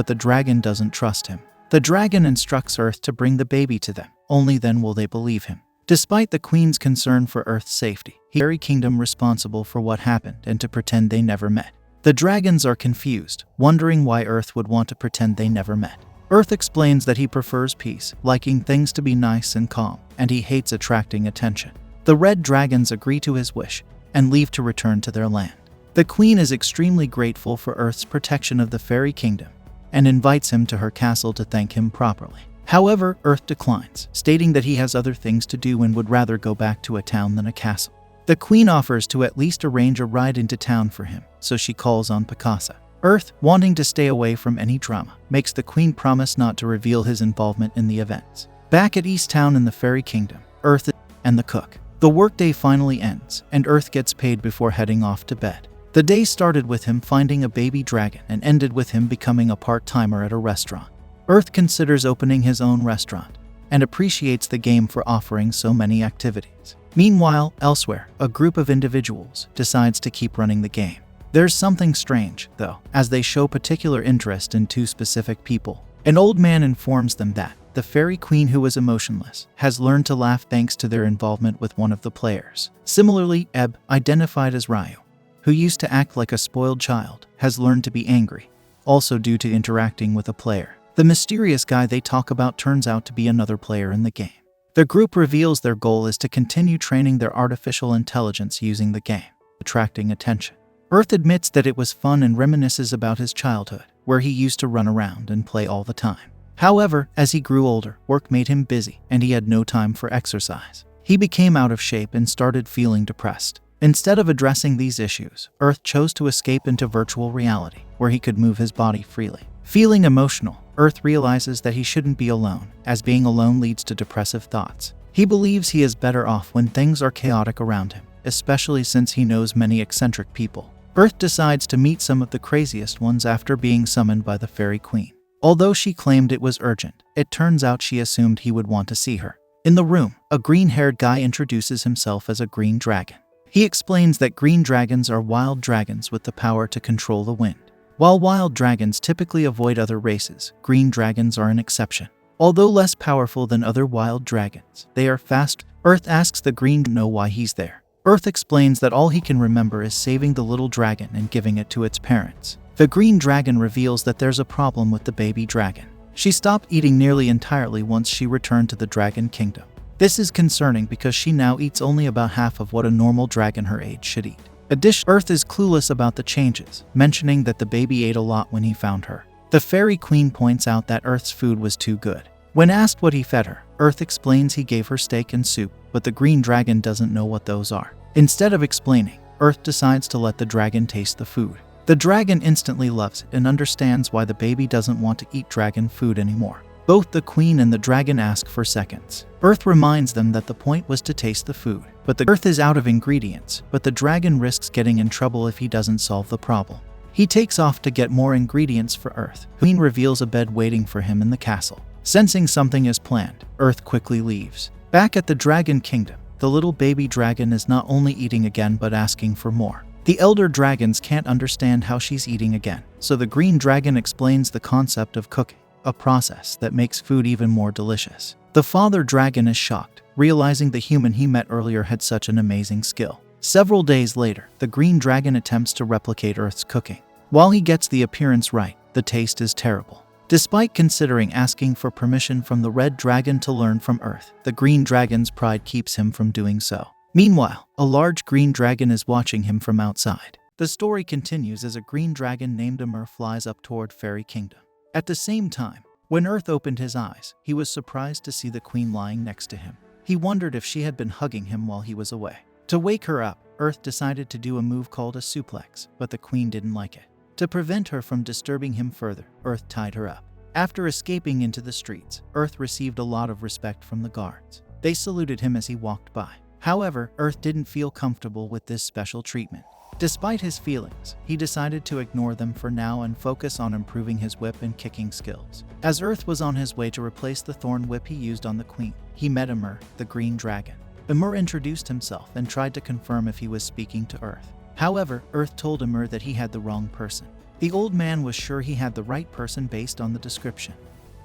the dragon doesn't trust him. The dragon instructs Earth to bring the baby to them, only then will they believe him. Despite the queen's concern for Earth's safety, he fairy kingdom responsible for what happened and to pretend they never met. The dragons are confused, wondering why Earth would want to pretend they never met. Earth explains that he prefers peace, liking things to be nice and calm, and he hates attracting attention. The red dragons agree to his wish and leave to return to their land. The queen is extremely grateful for Earth's protection of the fairy kingdom and invites him to her castle to thank him properly. However, Earth declines, stating that he has other things to do and would rather go back to a town than a castle. The queen offers to at least arrange a ride into town for him, so she calls on Picasa. Earth, wanting to stay away from any drama, makes the queen promise not to reveal his involvement in the events. Back at East Town in the fairy kingdom, Earth and the cook. The workday finally ends, and Earth gets paid before heading off to bed. The day started with him finding a baby dragon and ended with him becoming a part-timer at a restaurant. Earth considers opening his own restaurant and appreciates the game for offering so many activities. Meanwhile, elsewhere, a group of individuals decides to keep running the game. There's something strange, though, as they show particular interest in two specific people. An old man informs them that the fairy queen, who was emotionless, has learned to laugh thanks to their involvement with one of the players. Similarly, Eb, identified as Ryu, who used to act like a spoiled child, has learned to be angry, also due to interacting with a player. The mysterious guy they talk about turns out to be another player in the game. The group reveals their goal is to continue training their artificial intelligence using the game, attracting attention. Earth admits that it was fun and reminisces about his childhood, where he used to run around and play all the time. However, as he grew older, work made him busy, and he had no time for exercise. He became out of shape and started feeling depressed. Instead of addressing these issues, Earth chose to escape into virtual reality, where he could move his body freely. Feeling emotional, Earth realizes that he shouldn't be alone, as being alone leads to depressive thoughts. He believes he is better off when things are chaotic around him, especially since he knows many eccentric people. Earth decides to meet some of the craziest ones after being summoned by the fairy queen. Although she claimed it was urgent, it turns out she assumed he would want to see her. In the room, a green-haired guy introduces himself as a green dragon. He explains that green dragons are wild dragons with the power to control the wind. While wild dragons typically avoid other races, green dragons are an exception. Although less powerful than other wild dragons, they are fast. Earth asks the green to know why he's there. Earth explains that all he can remember is saving the little dragon and giving it to its parents. The green dragon reveals that there's a problem with the baby dragon. She stopped eating nearly entirely once she returned to the dragon kingdom. This is concerning because she now eats only about half of what a normal dragon her age should eat. Additionally, Earth is clueless about the changes, mentioning that the baby ate a lot when he found her. The fairy queen points out that Earth's food was too good. When asked what he fed her, Earth explains he gave her steak and soup, but the green dragon doesn't know what those are. Instead of explaining, Earth decides to let the dragon taste the food. The dragon instantly loves it and understands why the baby doesn't want to eat dragon food anymore. Both the queen and the dragon ask for seconds. Earth reminds them that the point was to taste the food, but the Earth is out of ingredients, but the dragon risks getting in trouble if he doesn't solve the problem. He takes off to get more ingredients for Earth. Queen reveals a bed waiting for him in the castle. Sensing something is planned, Earth quickly leaves. Back at the dragon kingdom, the little baby dragon is not only eating again but asking for more. The elder dragons can't understand how she's eating again, so the green dragon explains the concept of cooking, a process that makes food even more delicious. The father dragon is shocked, realizing the human he met earlier had such an amazing skill. Several days later, the green dragon attempts to replicate Earth's cooking. While he gets the appearance right, the taste is terrible. Despite considering asking for permission from the red dragon to learn from Earth, the green dragon's pride keeps him from doing so. Meanwhile, a large green dragon is watching him from outside. The story continues as a green dragon named Amur flies up toward Fairy Kingdom. At the same time, when Earth opened his eyes, he was surprised to see the queen lying next to him. He wondered if she had been hugging him while he was away. To wake her up, Earth decided to do a move called a suplex, but the queen didn't like it. To prevent her from disturbing him further, Earth tied her up. After escaping into the streets, Earth received a lot of respect from the guards. They saluted him as he walked by. However, Earth didn't feel comfortable with this special treatment. Despite his feelings, he decided to ignore them for now and focus on improving his whip and kicking skills. As Earth was on his way to replace the thorn whip he used on the queen, he met Amur, the green dragon. Amur introduced himself and tried to confirm if he was speaking to Earth. However, Earth told Amur that he had the wrong person. The old man was sure he had the right person based on the description,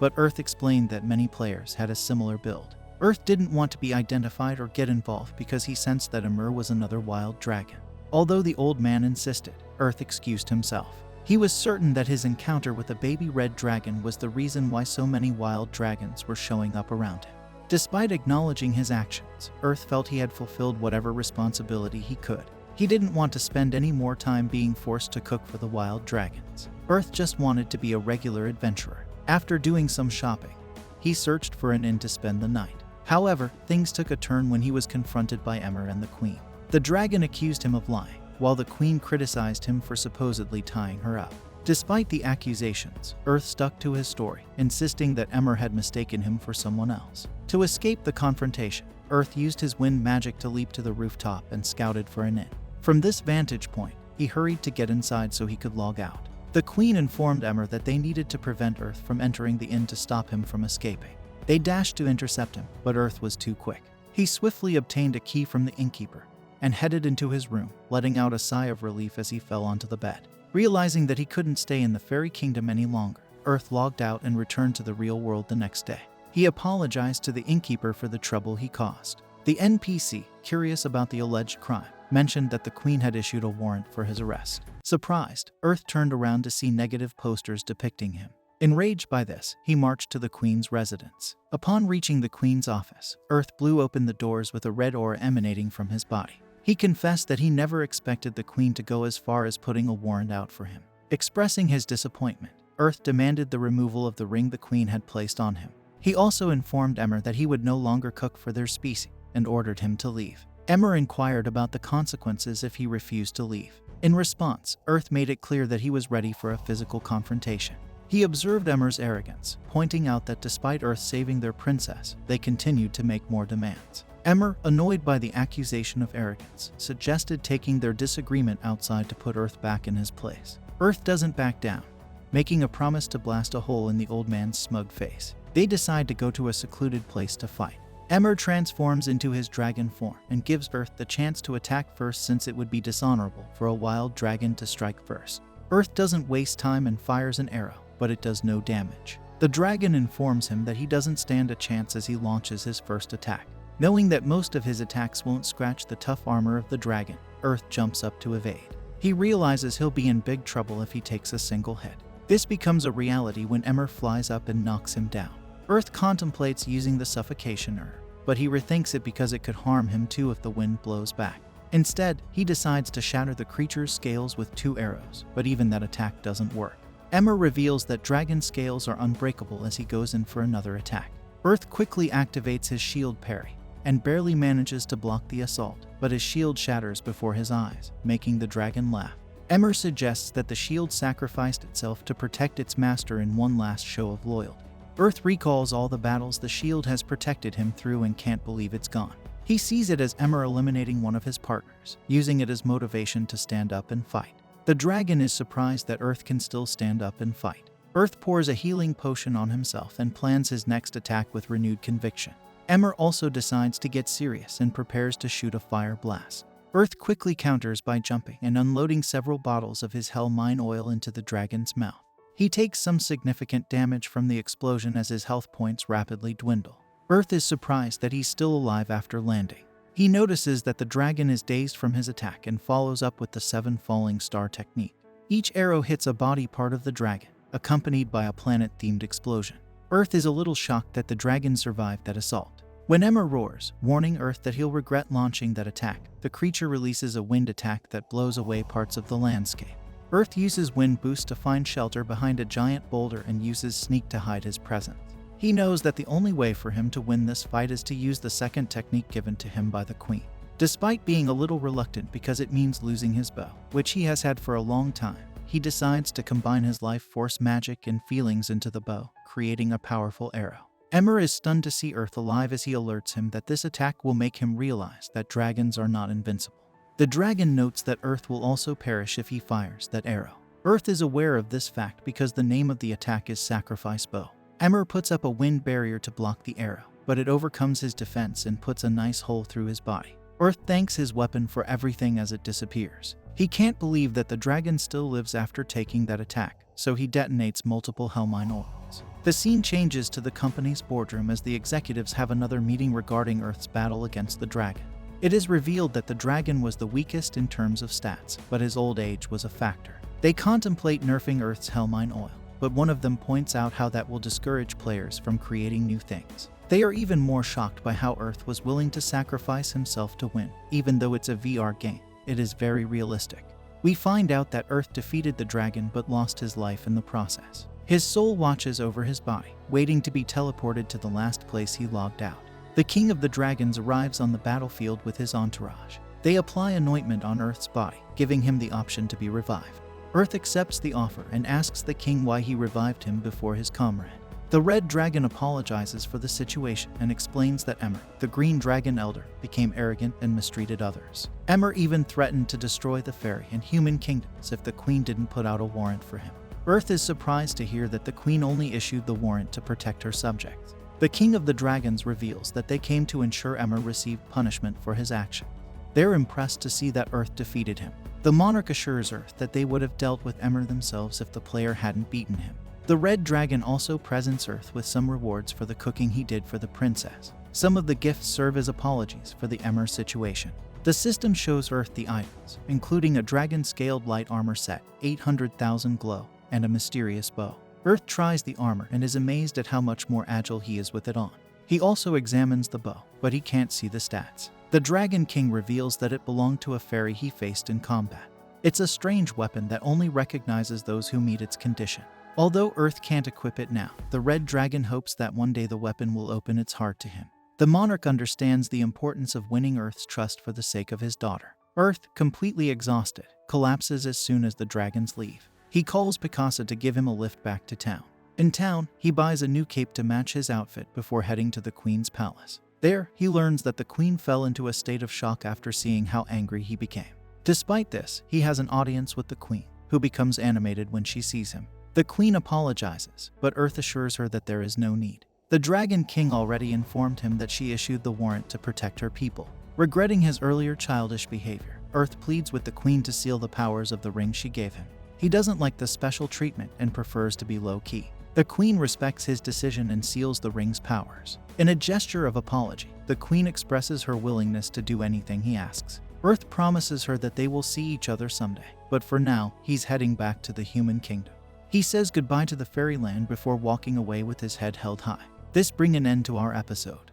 but Earth explained that many players had a similar build. Earth didn't want to be identified or get involved because he sensed that Amur was another wild dragon. Although the old man insisted, Earth excused himself. He was certain that his encounter with a baby red dragon was the reason why so many wild dragons were showing up around him. Despite acknowledging his actions, Earth felt he had fulfilled whatever responsibility he could. He didn't want to spend any more time being forced to cook for the wild dragons. Earth just wanted to be a regular adventurer. After doing some shopping, he searched for an inn to spend the night. However, things took a turn when he was confronted by Amur and the queen. The dragon accused him of lying, while the queen criticized him for supposedly tying her up. Despite the accusations, Earth stuck to his story, insisting that Amur had mistaken him for someone else. To escape the confrontation, Earth used his wind magic to leap to the rooftop and scouted for an inn. From this vantage point, he hurried to get inside so he could log out. The queen informed Amur that they needed to prevent Earth from entering the inn to stop him from escaping. They dashed to intercept him, but Earth was too quick. He swiftly obtained a key from the innkeeper and headed into his room, letting out a sigh of relief as he fell onto the bed. Realizing that he couldn't stay in the fairy kingdom any longer, Earth logged out and returned to the real world the next day. He apologized to the innkeeper for the trouble he caused. The NPC, curious about the alleged crime, mentioned that the queen had issued a warrant for his arrest. Surprised, Earth turned around to see negative posters depicting him. Enraged by this, he marched to the queen's residence. Upon reaching the queen's office, Earth blew open the doors with a red aura emanating from his body. He confessed that he never expected the queen to go as far as putting a warrant out for him. Expressing his disappointment, Earth demanded the removal of the ring the queen had placed on him. He also informed Amur that he would no longer cook for their species and ordered him to leave. Amur inquired about the consequences if he refused to leave. In response, Earth made it clear that he was ready for a physical confrontation. He observed Amur's arrogance, pointing out that despite Earth saving their princess, they continued to make more demands. Amur, annoyed by the accusation of arrogance, suggested taking their disagreement outside to put Earth back in his place. Earth doesn't back down, making a promise to blast a hole in the old man's smug face. They decide to go to a secluded place to fight. Amur transforms into his dragon form and gives Earth the chance to attack first since it would be dishonorable for a wild dragon to strike first. Earth doesn't waste time and fires an arrow, but it does no damage. The dragon informs him that he doesn't stand a chance as he launches his first attack. Knowing that most of his attacks won't scratch the tough armor of the dragon, Earth jumps up to evade. He realizes he'll be in big trouble if he takes a single hit. This becomes a reality when Amur flies up and knocks him down. Earth contemplates using the suffocation herb, but he rethinks it because it could harm him too if the wind blows back. Instead, he decides to shatter the creature's scales with 2 arrows, but even that attack doesn't work. Amur reveals that dragon scales are unbreakable as he goes in for another attack. Earth quickly activates his shield parry and barely manages to block the assault, but his shield shatters before his eyes, making the dragon laugh. Amur suggests that the shield sacrificed itself to protect its master in one last show of loyalty. Earth recalls all the battles the shield has protected him through and can't believe it's gone. He sees it as Amur eliminating one of his partners, using it as motivation to stand up and fight. The dragon is surprised that Earth can still stand up and fight. Earth pours a healing potion on himself and plans his next attack with renewed conviction. Amur also decides to get serious and prepares to shoot a fire blast. Earth quickly counters by jumping and unloading several bottles of his hell mine oil into the dragon's mouth. He takes some significant damage from the explosion as his health points rapidly dwindle. Earth is surprised that he's still alive after landing. He notices that the dragon is dazed from his attack and follows up with the 7 falling star technique. Each arrow hits a body part of the dragon, accompanied by a planet-themed explosion. Earth is a little shocked that the dragon survived that assault. When Emmer roars, warning Earth that he'll regret launching that attack, the creature releases a wind attack that blows away parts of the landscape. Earth uses wind boost to find shelter behind a giant boulder and uses sneak to hide his presence. He knows that the only way for him to win this fight is to use the second technique given to him by the queen. Despite being a little reluctant because it means losing his bow, which he has had for a long time, he decides to combine his life force magic and feelings into the bow, creating a powerful arrow. Emmer is stunned to see Earth alive as he alerts him that this attack will make him realize that dragons are not invincible. The dragon notes that Earth will also perish if he fires that arrow. Earth is aware of this fact because the name of the attack is Sacrifice Bow. Emmer puts up a wind barrier to block the arrow, but it overcomes his defense and puts a nice hole through his body. Earth thanks his weapon for everything as it disappears. He can't believe that the dragon still lives after taking that attack, so he detonates multiple Hellmine oracles. The scene changes to the company's boardroom as the executives have another meeting regarding Earth's battle against the dragon. It is revealed that the dragon was the weakest in terms of stats, but his old age was a factor. They contemplate nerfing Earth's Hellmine oil, but one of them points out how that will discourage players from creating new things. They are even more shocked by how Earth was willing to sacrifice himself to win. Even though it's a VR game, it is very realistic. We find out that Earth defeated the dragon but lost his life in the process. His soul watches over his body, waiting to be teleported to the last place he logged out. The king of the dragons arrives on the battlefield with his entourage. They apply anointment on Earth's body, giving him the option to be revived. Earth accepts the offer and asks the king why he revived him before his comrade. The red dragon apologizes for the situation and explains that Emmer, the green dragon elder, became arrogant and mistreated others. Emmer even threatened to destroy the fairy and human kingdoms if the queen didn't put out a warrant for him. Earth is surprised to hear that the queen only issued the warrant to protect her subjects. The king of the dragons reveals that they came to ensure Emmer received punishment for his action. They're impressed to see that Earth defeated him. The monarch assures Earth that they would have dealt with Emmer themselves if the player hadn't beaten him. The red dragon also presents Earth with some rewards for the cooking he did for the princess. Some of the gifts serve as apologies for the Emmer situation. The system shows Earth the items, including a dragon-scaled light armor set, 800,000 glow, and a mysterious bow. Earth tries the armor and is amazed at how much more agile he is with it on. He also examines the bow, but he can't see the stats. The Dragon King reveals that it belonged to a fairy he faced in combat. It's a strange weapon that only recognizes those who meet its condition. Although Earth can't equip it now, the red dragon hopes that one day the weapon will open its heart to him. The monarch understands the importance of winning Earth's trust for the sake of his daughter. Earth, completely exhausted, collapses as soon as the dragons leave. He calls Picasa to give him a lift back to town. In town, he buys a new cape to match his outfit before heading to the queen's palace. There, he learns that the queen fell into a state of shock after seeing how angry he became. Despite this, he has an audience with the queen, who becomes animated when she sees him. The queen apologizes, but Earth assures her that there is no need. The Dragon King already informed him that she issued the warrant to protect her people. Regretting his earlier childish behavior, Earth pleads with the queen to seal the powers of the ring she gave him. He doesn't like the special treatment and prefers to be low-key. The queen respects his decision and seals the ring's powers. In a gesture of apology, the queen expresses her willingness to do anything he asks. Earth promises her that they will see each other someday, but for now, he's heading back to the human kingdom. He says goodbye to the fairyland before walking away with his head held high. This brings an end to our episode.